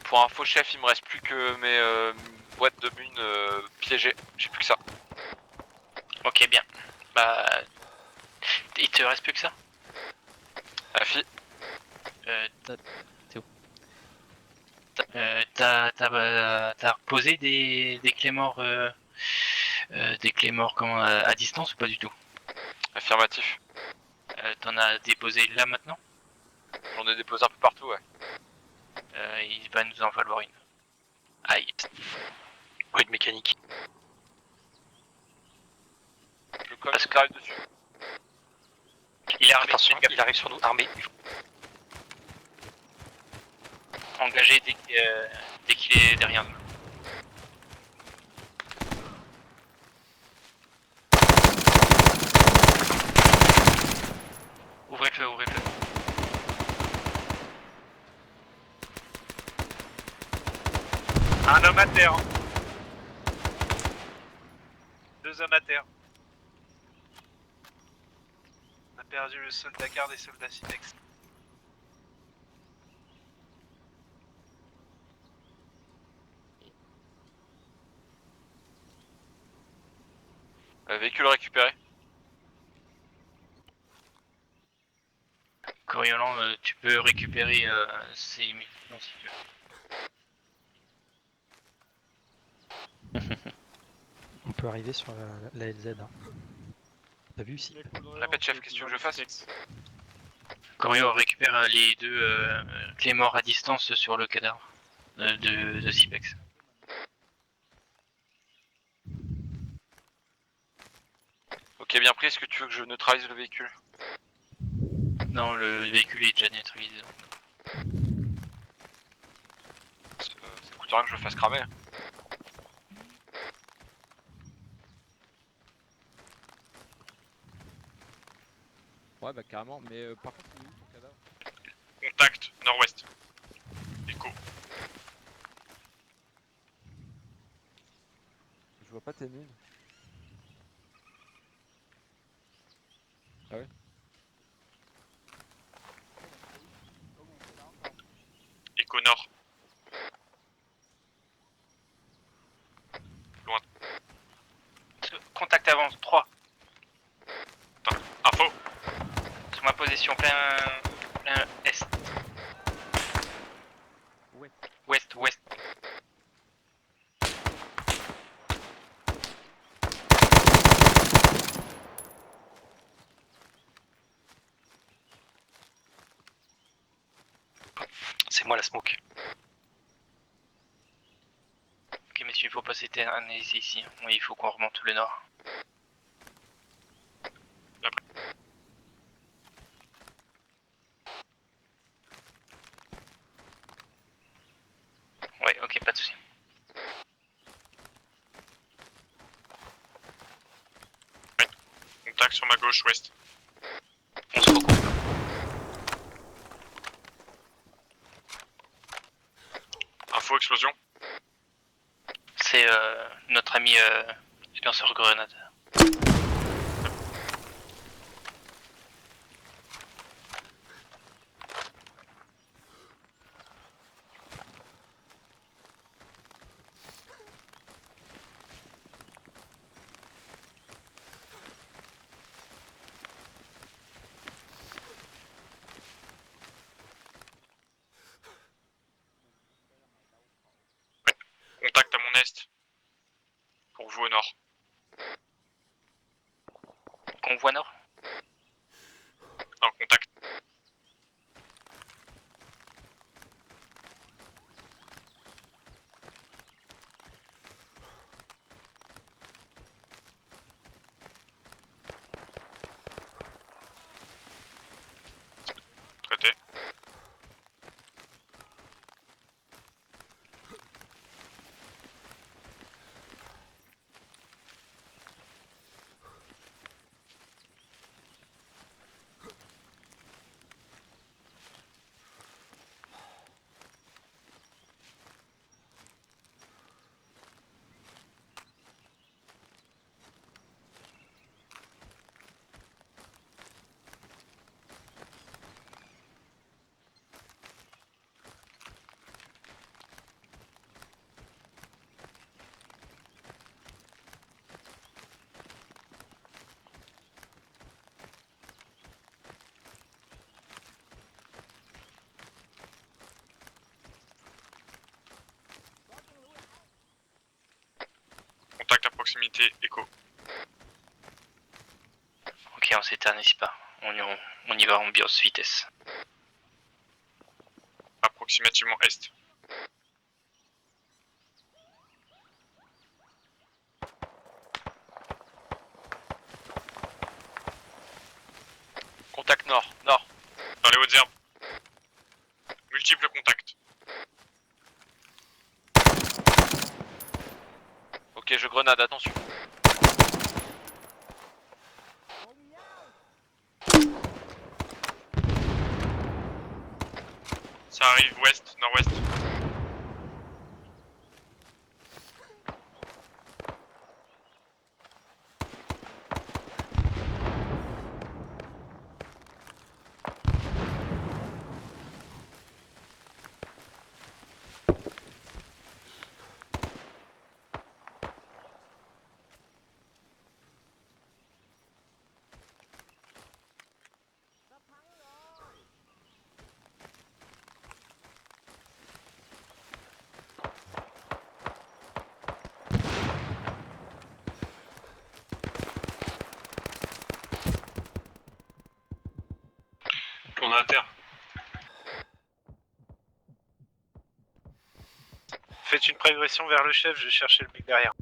Pour info, chef, il me reste plus que mes boîtes de mines piégées. J'ai plus que ça. Ok, bien. Bah, il te reste plus que ça. La fille. T'es où? T'as reposé des Claymores comment, à distance ou pas du tout? Affirmatif. T'en as déposé là maintenant? J'en ai déposé un peu partout, ouais. Il va nous en falloir une. Aïe. Bruit de mécanique. Le camion nous arrive dessus. Il est armé. Attention, il arrive sur nous, armé. Engagé dès qu'il est derrière nous. Ouvrez le feu, ouvrez le feu. Un homme à terre. Deux hommes à terre. On a perdu le soldat garde et soldat Cinex. Véhicule récupéré. Coriolan, tu peux récupérer ces munitions si tu veux. On peut arriver sur la LZ. Hein. T'as vu ici? Répète, chef, qu'est-ce que tu veux que je fasse? Corio récupère les deux Claymores à distance sur le cadavre de Cipex. Ok, bien pris, est-ce que tu veux que je neutralise le véhicule? Non, le véhicule est déjà neutralisé. Ça coûte rien que je le fasse cramer. Ouais, bah carrément, mais par contre, il est où ton cadavre? Contact, nord-ouest. Écho. Je vois pas tes mines. Ah ouais? Écho nord. Loin. 3. Info. Sur ma position, plein est. Ouest. C'est moi la smoke. Ok messieurs, il faut pas s'éterniser ici. Oui, il faut qu'on remonte le nord. Ouais, ok, pas de soucis. Contact sur ma gauche, ouest. On se recoupe. Info, explosion. C'est notre ami lanceur grenade. Contact à mon est. Pour vous au nord. Convoi nord. En contact. Traité. Contact à proximité, écho. Ok, on s'éternise pas. On y va en bios vitesse. Approximativement est. Contact nord. Nord. Dans les hautes herbes. Multiples contacts. Ok, je grenade, attention. Ça arrive ouest, nord-ouest. On est à terre. Faites une progression vers le chef, je vais chercher le mec derrière.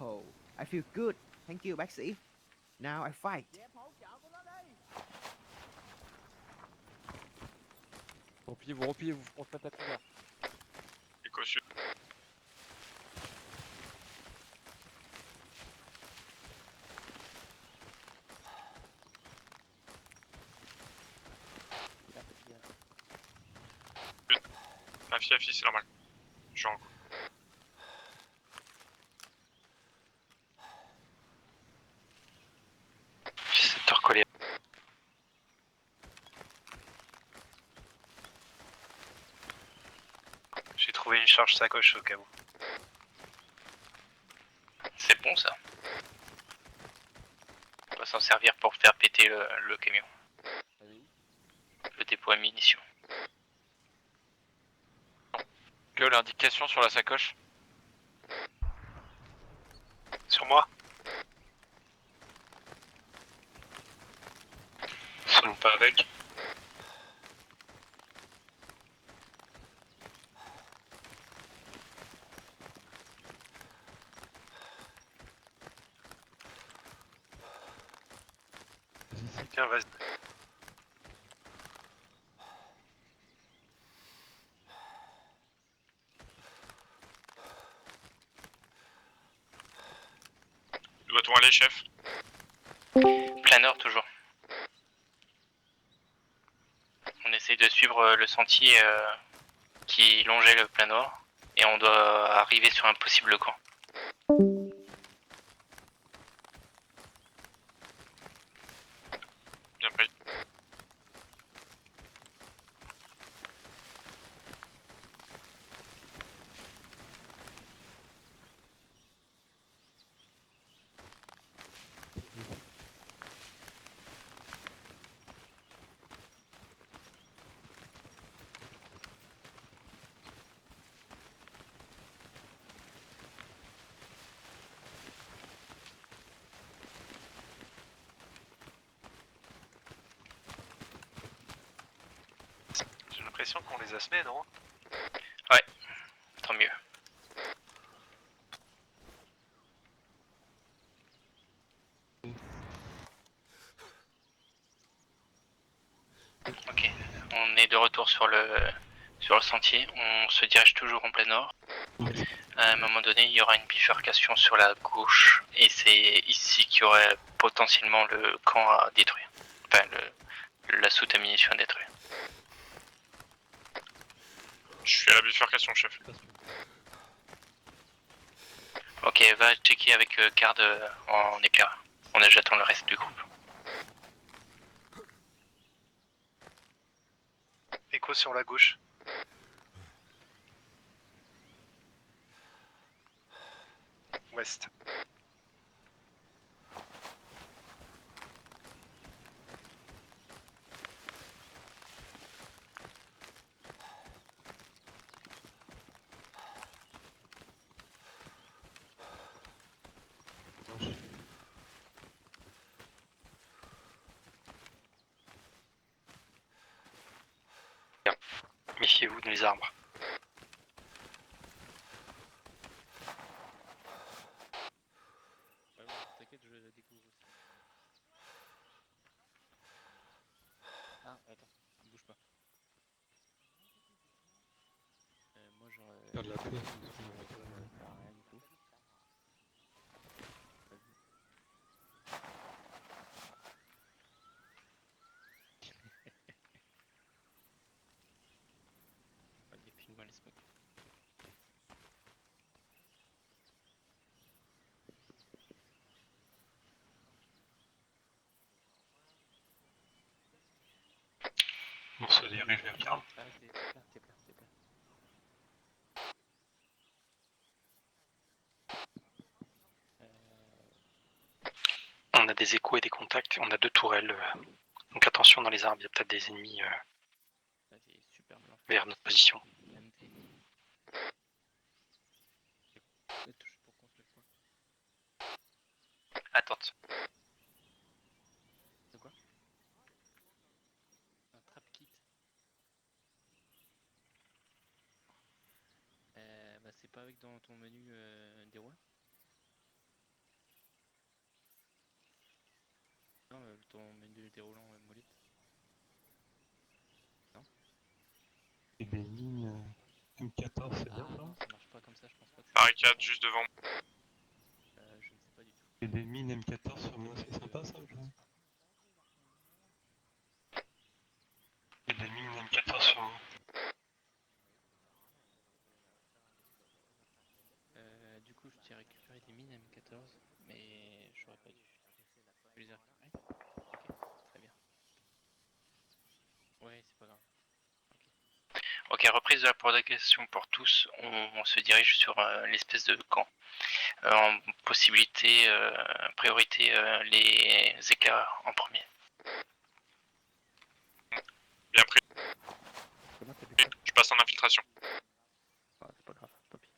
Oh, I feel good. Thank you, bác sĩ. Now I fight. Repliez, vous faites à couvert. Écho sud. Affi, c'est normal. Je suis en coup. J'ai trouvé une charge sacoche au cas où. C'est bon ça. On va s'en servir pour faire péter le camion. Le dépôt à munitions. Que l'indication sur la sacoche. Sur moi. Soigne pas avec. Tiens, vas-y. Où doit-on aller, chef? Planeur toujours. On essaye de suivre le sentier qui longeait le plan nord et on doit arriver sur un possible camp. Bien pris. J'ai l'impression qu'on les a semés, non? Ouais, tant mieux. Ok, on est de retour sur le sentier, on se dirige toujours en plein nord. À un moment donné, il y aura une bifurcation sur la gauche et c'est ici qu'il y aurait potentiellement le camp à détruire. Enfin, la soute à munitions à détruire. Je suis à la bifurcation, chef. Ok, va checker avec Card en éclair. J'attends le reste du groupe. Écho sur la gauche. Ouest. Méfiez-vous dans les arbres. T'inquiète, je découvre aussi. Ah, attends, bouge pas. Moi j'aurais... Faire de la paix. Rien du tout. Pas vu. Les pingouins, les smokes. On se dirige vers bien. Ah, t'es plein, t'es plein, t'es plein. On a des échos et des contacts. On a 2 tourelles. Donc attention dans les arbres, il y a peut-être des ennemis Là, t'es super blanc. vers notre position. MT. Les touches pour construire quoi? Attente. De quoi? Un trap kit. Bah c'est pas avec dans ton menu des rois? Non, ton menu déroulant molette. Non? Et des mines M14, c'est bien ça? Non, ça marche pas comme ça, je pense pas que ça. Barricade juste devant. Je ne sais pas du tout. Et des mines M14 sur moi, c'est sympa ça ou pas? Et des mines M14 sur moi. Du coup, je t'ai récupéré des mines M14, mais j'aurais pas dû. Tu les as récupérées? Ok, très bien. Ouais, c'est pas grave. Ok, reprise de la progression pour tous. On se dirige sur l'espèce de camp. En possibilité, priorité, les éclairs en premier. Bien pris. Je passe en infiltration. Ah, c'est pas grave, tant pis.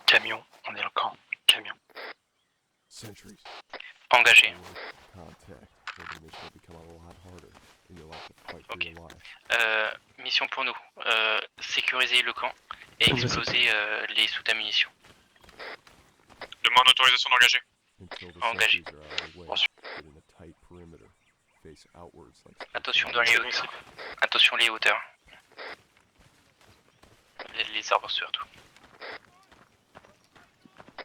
Camion, on est le camp. Camion. Sentries. Engagé. Contact. Or the mission will become a lot harder, and you'll have to fight for your life. Mission pour nous. Sécuriser le camp et exploser les soutes à munitions. Demande autorisation d'engager. Until the Engagé. sentries are out of the way, get in a tight perimeter. Face outwards like Attention dans les hauteurs. Attention les hauteurs. Les arbres surtout.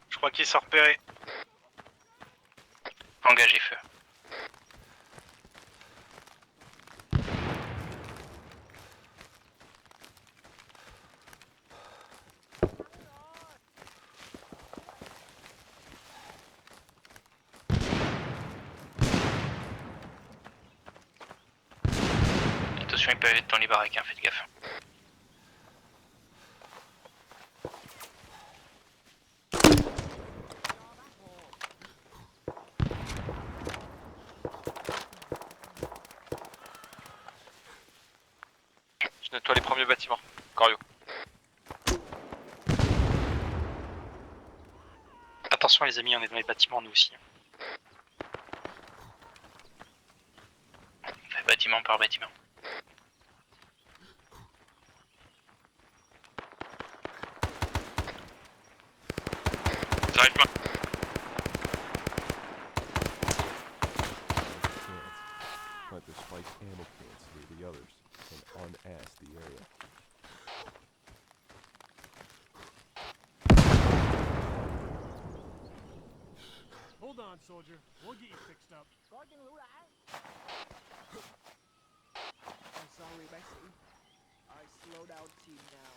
Je crois qu'ils sont repérés. Engagé feu. Attention, ils peuvent être dans les baraques, hein, faites gaffe. Je nettoie les premiers bâtiments. Corio. Attention les amis, on est dans les bâtiments nous aussi. Fait bâtiment par bâtiment. J'arrive pas. Plant the spiked ammo cans near the others, and unass the area. Hold on, soldier. We'll get you fixed up. I'm sorry, Bessie. I slow down team now.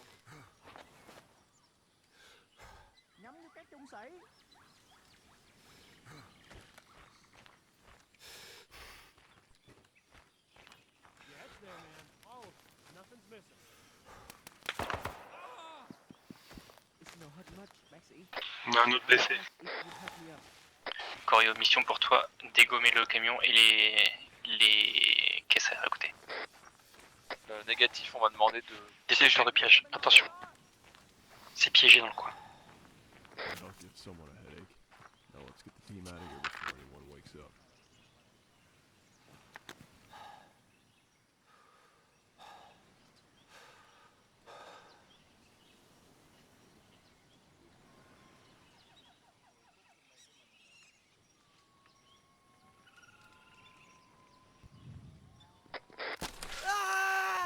Nhắm như cái trung sĩ. Yeah, it's there, man. All of it. Nothing's missing. It's not hurt much, Bessie. On a un autre blessé. It would help me up. Corio, mission pour toi, dégommer le camion et les caisses à côté. Négatif, on m'a demandé de... Des piégeurs de piège, attention. C'est piégé dans le coin. That'll give someone a headache. Now let's get the team out of here before anyone wakes up.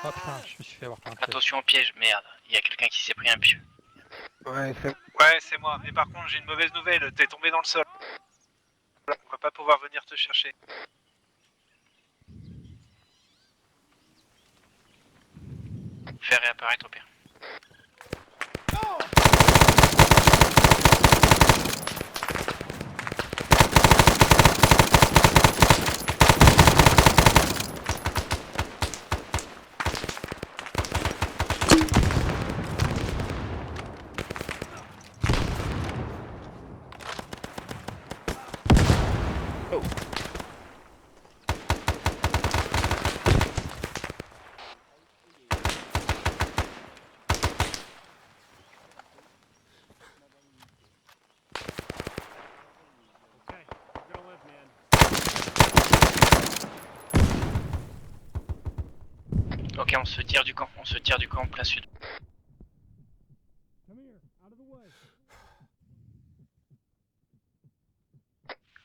Oh putain, je me suis fait avoir par un piège. Attention au piège, merde, il y a quelqu'un qui s'est pris un pieu. Ouais, c'est moi. Mais par contre, j'ai une mauvaise nouvelle. T'es tombé dans le sol. On va pas pouvoir venir te chercher. Fais réapparaître au pire. Okay, you're gonna live, man. Ok, on se tire du camp, plein sud. Come here, out of the way.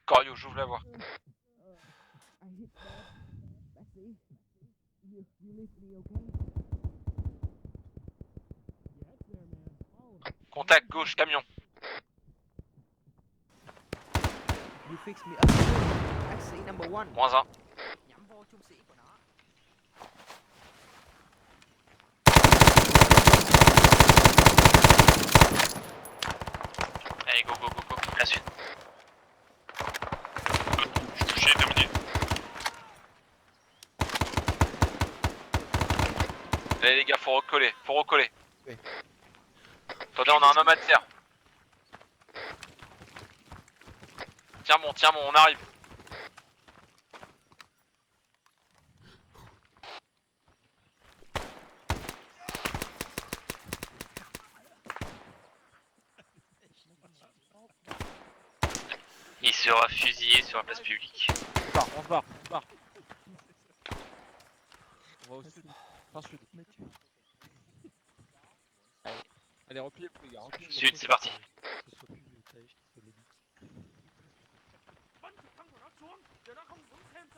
Corio, j'ouvre la voie. I hit that. Bessie, you leave me, okay? Yeah, it's there, man. All of it. Contact gauche, camion. You fix me up. Bessie, number one. -1. Nhắm vô trung sĩ của nó. Allez, go, go, go, go, plein sud. Je suis touché, terminé. Allez les gars, faut recoller, faut recoller. Oui. Attendez, on a un homme à terre. Tiens bon, on arrive. Il sera fusillé sur la place publique. On se barre. On va au sud. Fin sud. Allez, repliez-vous les gars. Sud, c'est parti.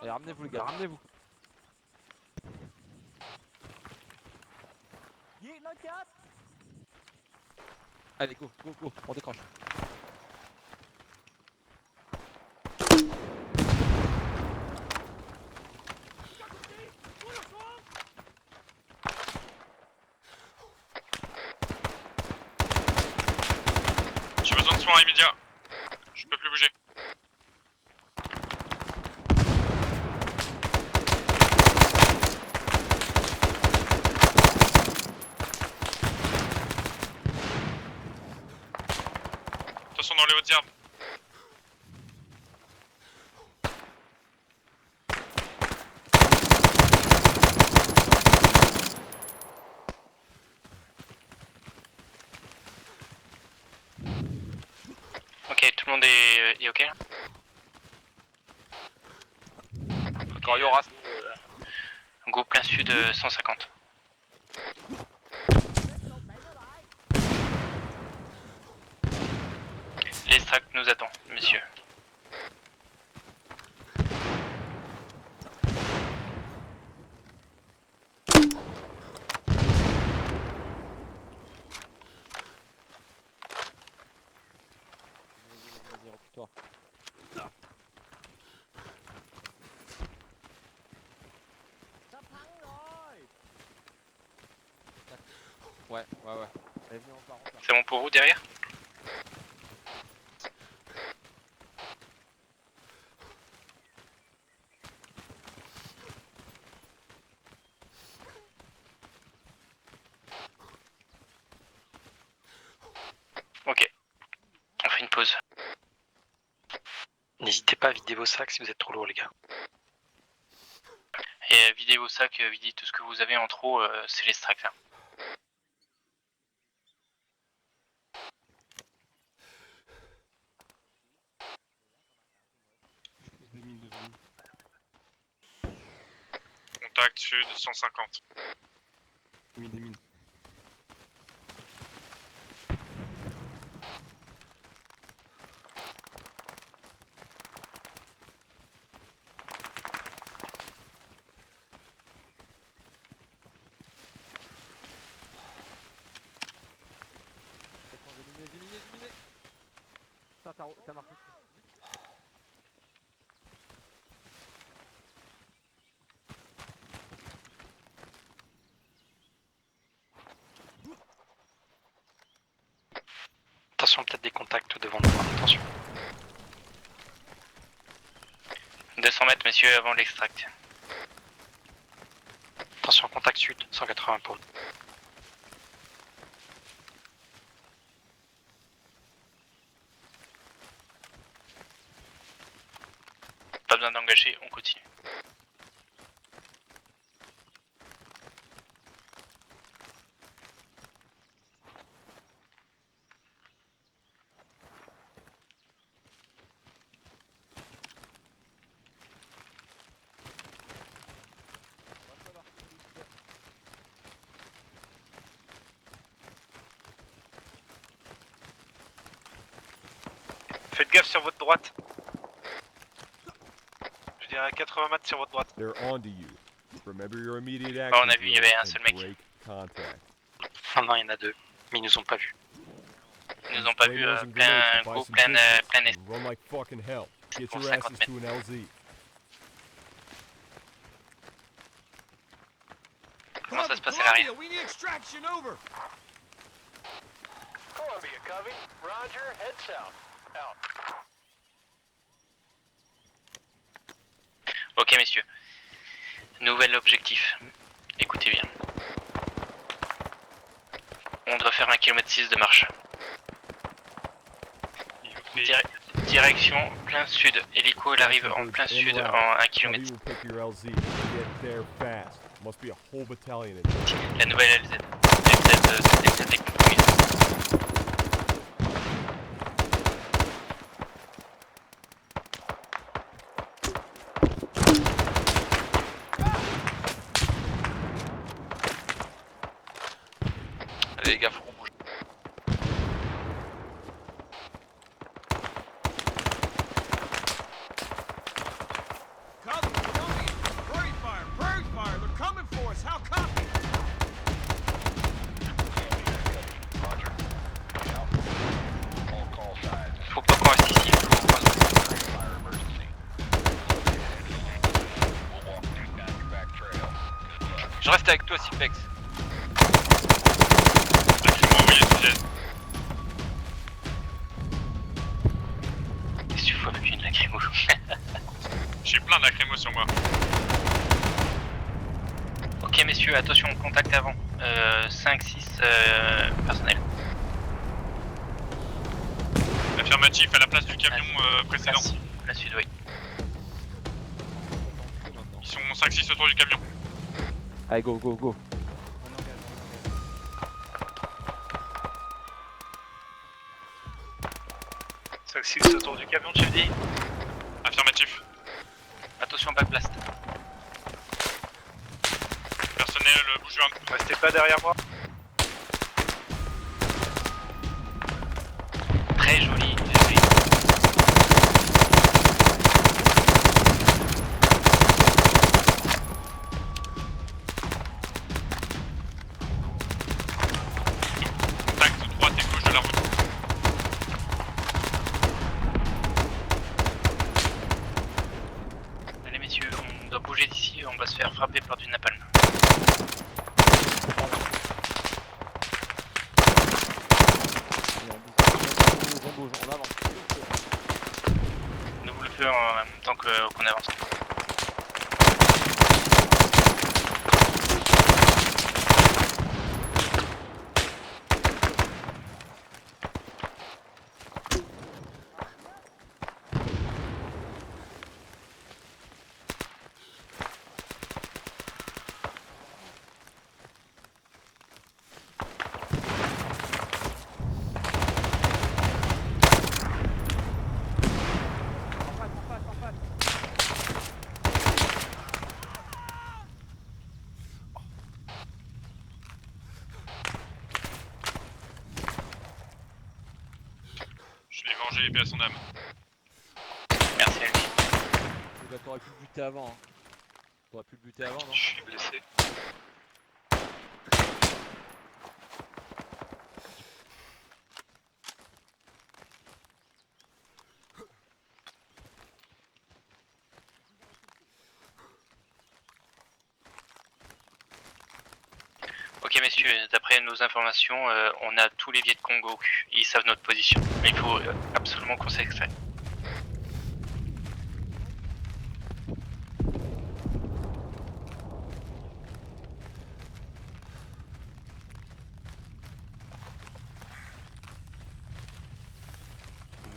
Allez, ramenez-vous les gars, ramenez-vous. Allez, go, on décroche. J'ai besoin de soins immédiats. Je peux plus bouger. Attention dans les hautes herbes. Ok, tout le monde est ok? Corioras. Go plein sud 150. L'extract nous attend, messieurs. Vas-y, replie-toi. Ouais. Allez, venez, on part. C'est bon pour vous derrière? Ok. On fait une pause. N'hésitez pas à vider vos sacs si vous êtes trop lourd, les gars. Et videz vos sacs, videz tout ce que vous avez en trop, c'est l'extract là. Contact sud 150. Éliminez. Ça marche. Attention, peut-être des contacts devant nous. Attention. 200 mètres, messieurs, avant l'extract. Attention, contact sud, 180 pour nous. Pas besoin d'engager, on continue. Faites gaffe sur votre droite. Je dirais à 80 mètres sur votre droite. They're onto you. Remember your immediate Bon, action on a vu, il y avait un and seul mec. break contact. Maintenant, il y en a deux, mais ils nous ont pas vus. Ils nous ont pas vu, Claymores and plein grenades to buy go, some plein distance plein est. and run like fucking hell. Get Pour your 50 asses to an LZ. Comment ça se passe à l'arrière? We need extraction over. Columbia, copy. Roger, head south. Out. Ok, messieurs. Nouvel objectif. Écoutez bien. On doit faire 1,6 km de marche. Direction plein sud. Hélico, il arrive en plein sud en 1 km. Will pick your LZ. Get there fast. Must be a whole battalion in La nouvelle LZ. LZ est compromise. Allez les gars, faut qu'on bouge. Faut pas qu'on reste ici, faut qu'on reste. Je reste avec toi, Sipex. Qu'est-ce que tu fous avec une lacrymo? J'ai plein de lacrymos sur moi. Ok messieurs, attention, contact avant. 5-6 personnel. Affirmatif à la place du camion précédent. La sud, oui. Ils sont 5-6 autour du camion. Allez, go, go, go. 5-6 autour du camion, tu me dis? Affirmatif. Attention, backblast. Personnel, bougez un peu. Restez pas derrière moi. Très joli. Contact droite et gauche de la route. Allez messieurs, on doit bouger d'ici, on va se faire frapper par du napalm. On bouge, on avance. Nous le faisons en même temps qu'on avance. Je l'ai vengé, paix à son âme. Merci à lui. Bah, t'aurais pu le buter avant. Hein. T'aurais pu le buter avant, non? Je suis blessé. Ok messieurs, d'après nos informations, on a tous les Viet Cong au cul. Ils savent notre position. Mais il faut absolument qu'on s'extrait.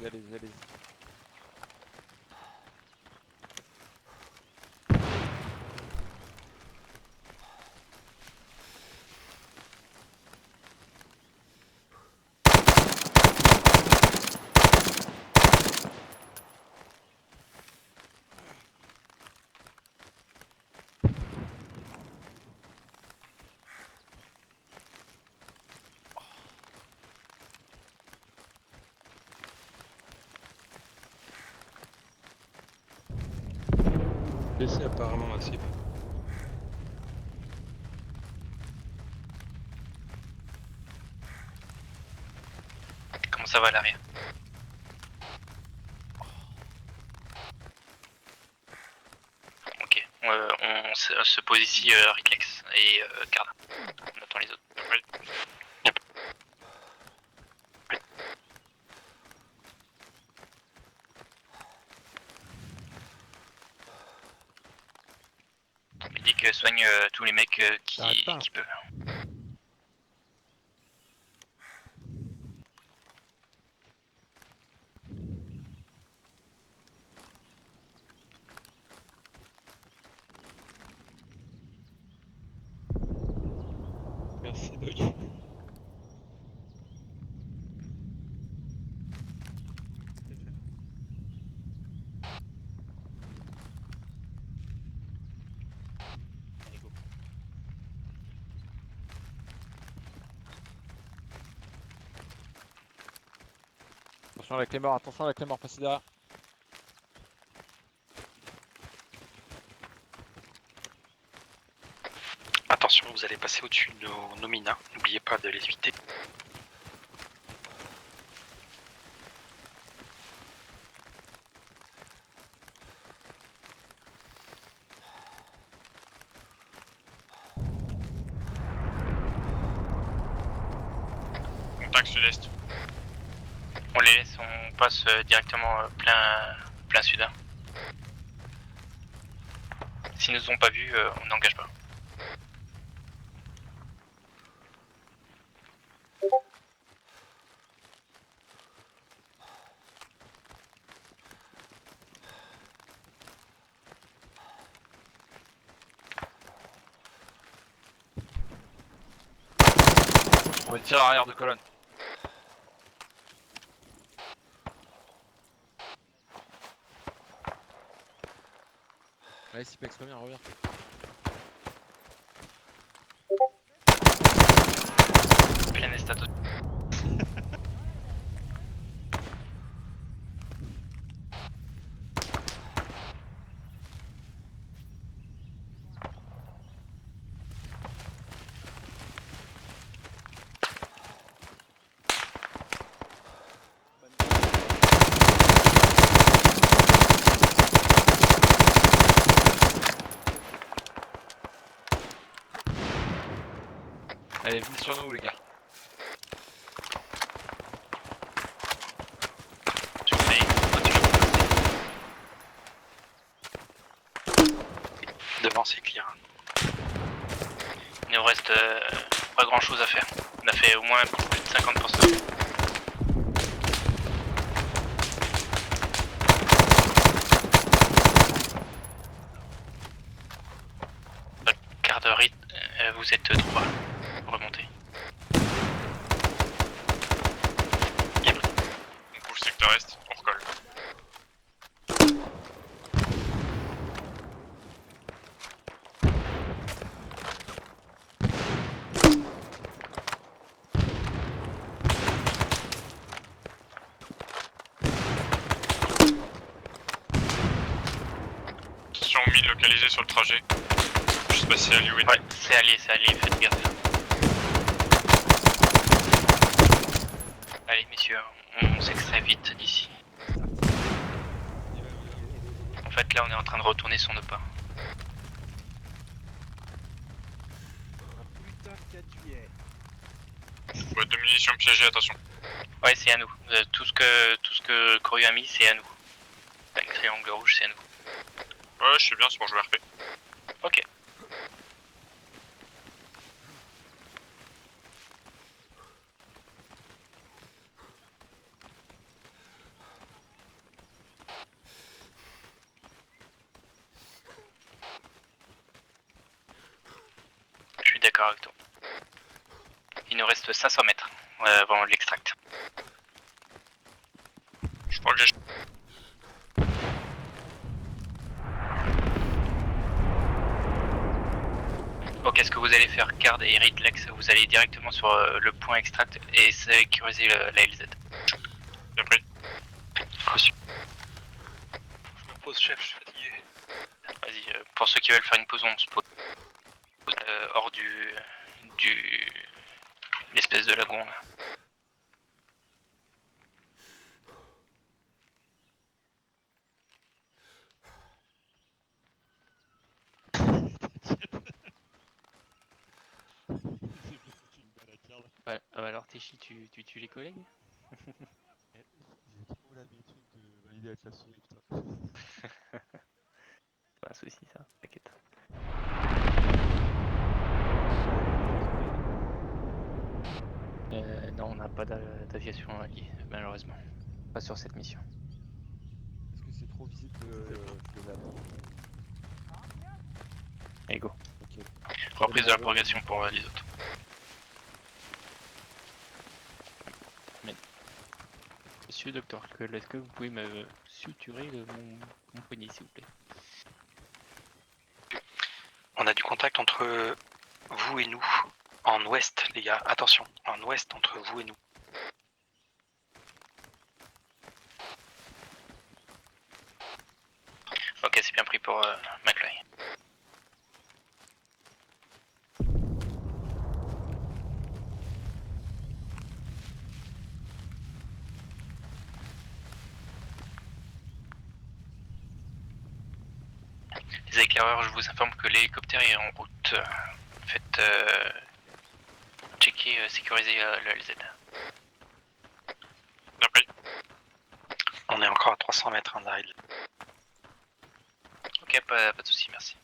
Allez-y, allez-y. Blessé apparemment la cible. Comment ça va à l'arrière? Ok, on se pose ici Riclex et Carla. On attend les autres. Oui. Il dit que soigne tous les mecs qui peuvent. Merci Doc. Allez, go. Attention avec les morts, attention avec les morts, passez derrière. Attention, vous allez passer au-dessus de nos mines, hein. N'oubliez pas de les éviter. Contact sud-est. On les laisse, on passe directement plein sud. Hein. S'ils nous ont pas vus, on n'engage pas. On va tirer arrière de colonne. Allez, Sipex, reviens, reviens. Plein est status. Allez, venez sur nous les gars. Devant c'est clear. Il nous reste pas grand chose à faire. On a fait au moins plus de 50%. Quart d'heure, vous êtes 3. Remontez. On bouge secteur est, on recolle. Attention, mine localisée sur le trajet. Je sais pas si c'est allié ou Ouais, c'est allié, faites gaffe. Allez messieurs, on s'extrait vite d'ici. En fait là on est en train de retourner sur nos pas. Putain de 4 juillet. Boîte de munitions piégée, attention. Ouais c'est à nous, tout ce que Coryu a mis c'est à nous. Le triangle rouge c'est à nous. Ouais, je sais bien, c'est pour jouer RP. Ok. Je suis d'accord avec toi. Il nous reste 500 mètres avant l'extract. Je crois que j'ai... Ok, ce que vous allez faire, Card et Ritlex, vous allez directement sur le point extract et sécuriser la LZ. Bien pris. Reçu. Je me pose, chef, je suis fatigué. Vas-y, pour ceux qui veulent faire une pause, on se pose hors du l'espèce de lagon là. Ouais, alors Téchi, tu tues les collègues? J'ai trop l'habitude de valider avec la souris, putain. C'est pas un souci ça, t'inquiète. Non, on n'a pas d'aviation alliée, malheureusement. Pas sur cette mission. Est-ce que c'est trop visible je vais attendre. Allez go. Ok. Reprise de la progression pour les autres. Monsieur Dr. Kull, est-ce que vous pouvez me suturer mon poignet, s'il vous plaît? On a du contact entre vous et nous. En ouest, les gars. Attention, en ouest entre vous et nous. Ok, c'est bien pris pour McFly. Les éclaireurs, je vous informe que l'hélicoptère est en route. Faites checker, sécuriser le LZ. Bien pris. On est encore à 300 mètres hein, d'Aril. Ok, pas de soucis, merci.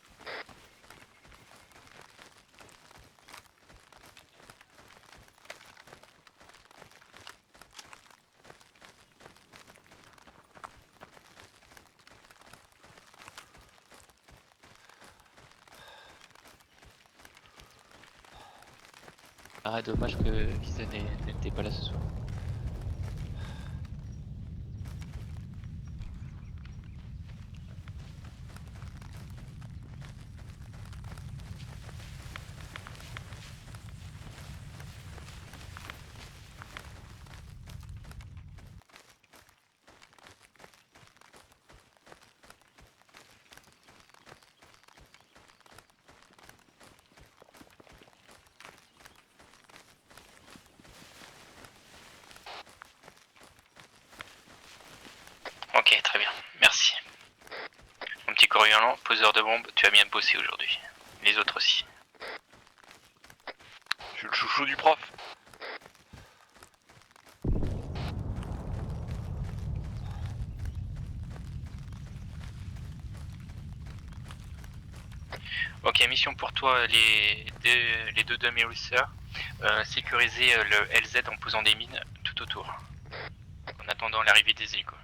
Ah, dommage que Kisa n'était pas là ce soir. Ok, très bien, merci. Mon petit Coriolan, poseur de bombes, tu as bien bossé aujourd'hui. Les autres aussi. Je suis le chouchou du prof. Ok, mission pour toi, les deux demi-ulcers. Sécuriser le LZ en posant des mines tout autour. En attendant l'arrivée des hélicos.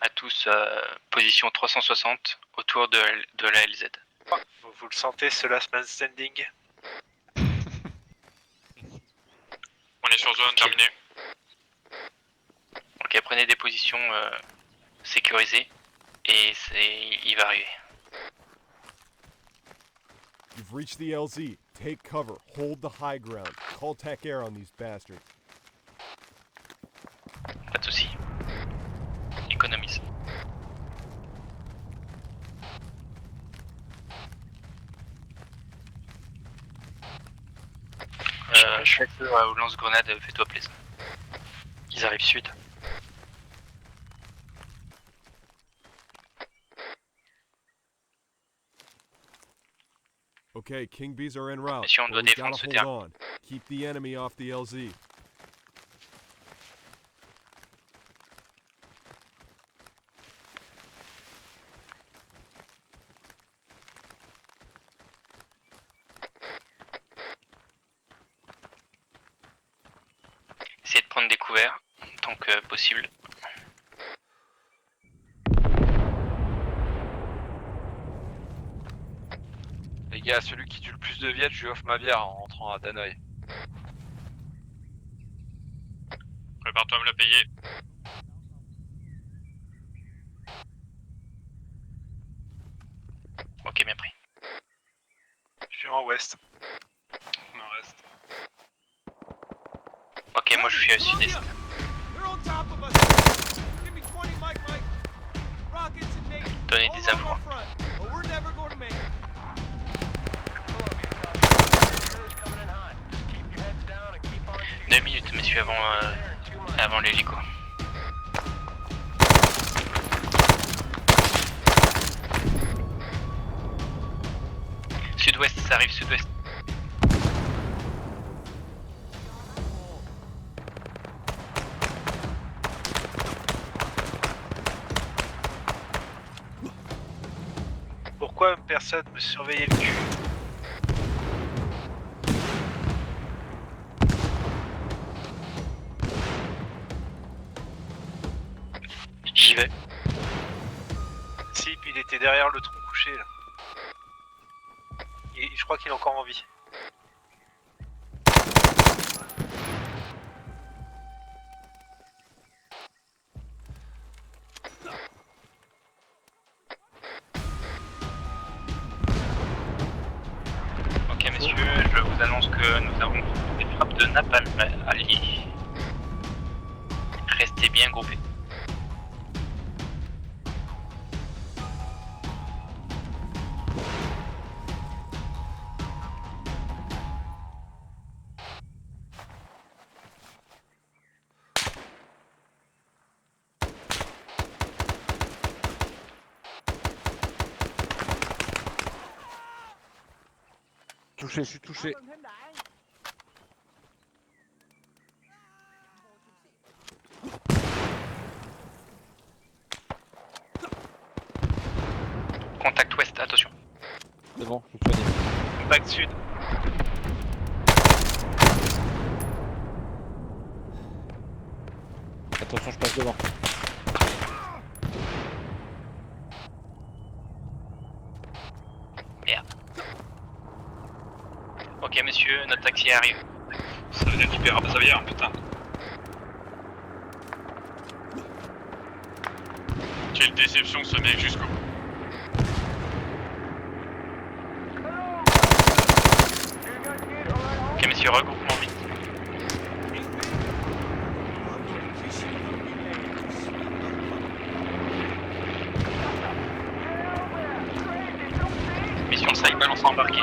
À tous, position 360 autour de la LZ. Vous le sentez, ce last man standing? On est sur zone, terminé. Ok, prenez des positions sécurisées et il va arriver. You've reached the LZ. Take cover. Hold the high ground. Call Tech Air on these bastards. Pas de soucis. Économise. Au lance-grenade, fais-toi plaisir. Ils arrivent sud. Okay, King Bees are en route. Mission, on doit but we défendre gotta ce hold terrain. on. Keep the enemy off the LZ. Essayez de prendre des couverts tant que possible. Les gars, celui qui tue le plus de Viet, je lui offre ma bière en rentrant à Danoï. Prépare-toi à me la payer. Ok, bien pris. Je suis en ouest. Nord-est. Ok, moi je suis à sud-est. Donnez des infos. 2 minutes, monsieur, avant l'hélico. Sud-ouest, ça arrive sud-ouest. Pourquoi personne me surveillait le cul? J'y vais. Si, puis il était derrière le tronc couché là. Et je crois qu'il est encore en vie. messieurs, je vous annonce que nous avons des frappes de napalm alliées. Restez bien groupés. Touché, je suis touché. Contact ouest, attention. C'est bon, je suis soigné. Contact sud. Attention, je passe devant. Merde. Ok monsieur, notre taxi arrive. Ça veut dire qu'il paiera pas sa bière, putain. Quelle déception ce mec jusqu'au bout. Ok monsieur, regroupement vite. Mission de cycle, on s'est embarqué.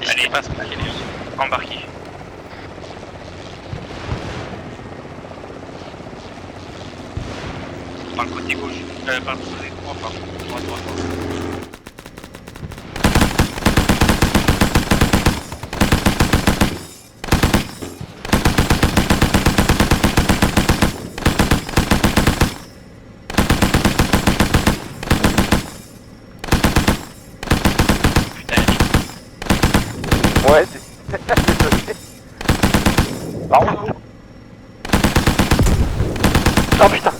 Allez, passe, embarqué. Par le côté gauche. Par le côté droit, pardon. Droit. Ouais, désolé. Pardon. Oh putain.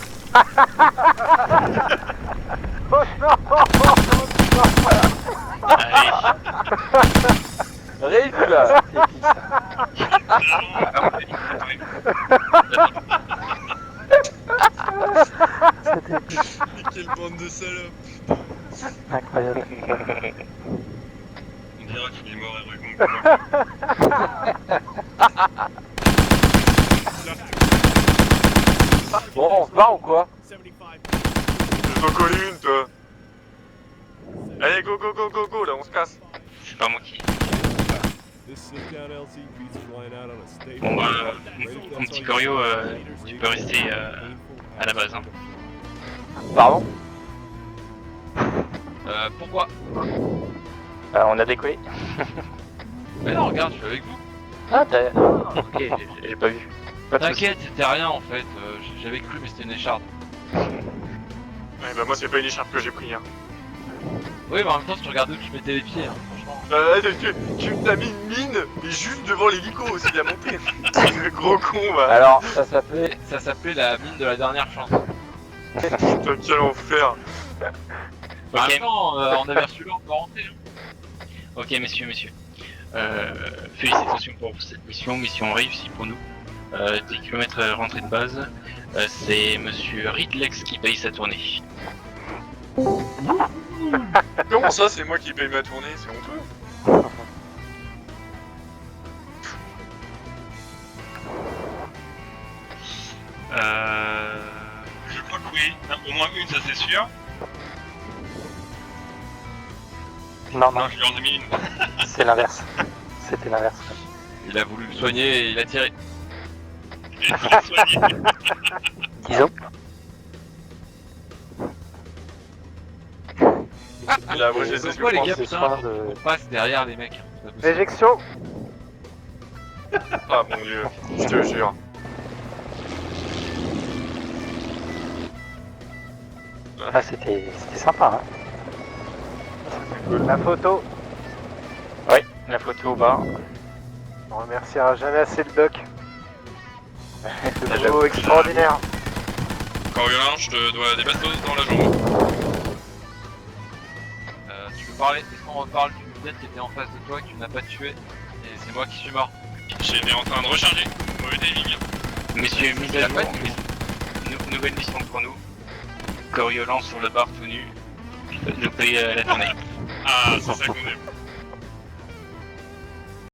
Oh non. Risque. Quelle bande de salopes. Incroyable. On dirait qu'il est mort et reconnu. Bon, on se barre ou quoi? Je t'en connais une, toi. Allez, go, là, on se casse. C'est pas moi qui. This sit-down LCP's flying out on a state. Bon bah, mon petit Corio, tu peux rester à la base. Hein. Pardon? Pourquoi? On a décollé. Mais non, regarde, je suis avec vous. Ah, ok, j'ai pas vu. Pas de soucis. T'inquiète, c'était rien en fait. J'avais cru, mais c'était une écharde. Ouais, bah moi, c'est pas une écharpe que j'ai pris, hein. Oui, mais en même temps, si tu regardais où tu mettais les pieds, hein, franchement. Tu t'as mis une mine, et juste devant l'hélico aussi, il a monté. Le gros con, va. Alors, Ça s'appelait la mine de la dernière chance. Putain, quel enfer. En même temps, on avait reçu l'ordre de rentrer. Hein. Ok messieurs. Félicitations pour cette mission réussie pour nous. 10 km rentrée de base. C'est monsieur Ridlex qui paye sa tournée. Comment ça, c'est moi qui paye ma tournée, c'est honteux. Je crois que oui. Au moins une, ça c'est sûr. non, Non, je lui en ai mis une. c'est l'inverse. C'était l'inverse. Il a voulu le soigner et il a tiré. Et pour le soigner. Disons. Là, moi, je les ai Pourquoi les gars, ce putain, soir on passe derrière les mecs. C'est pas possible. Éjection. Ah mon dieu, je te jure. Ah, c'était sympa, hein. La photo. Oui, la photo au bas. On remerciera jamais assez le doc. Le boulot extraordinaire. Quand il y en a un, je te dois des bastos dans la jambe. Tu veux parler? Est-ce qu'on reparle du modèle qui était en face de toi, que tu n'as pas tué, et c'est moi qui suis mort? J'étais en train de recharger. Mauvais timing. Messieurs, mise à jour. Nouvelle mission pour nous. Coriolan sur le bar tout nu. Je paye la tournée. Ah, c'est ça qu'on aime.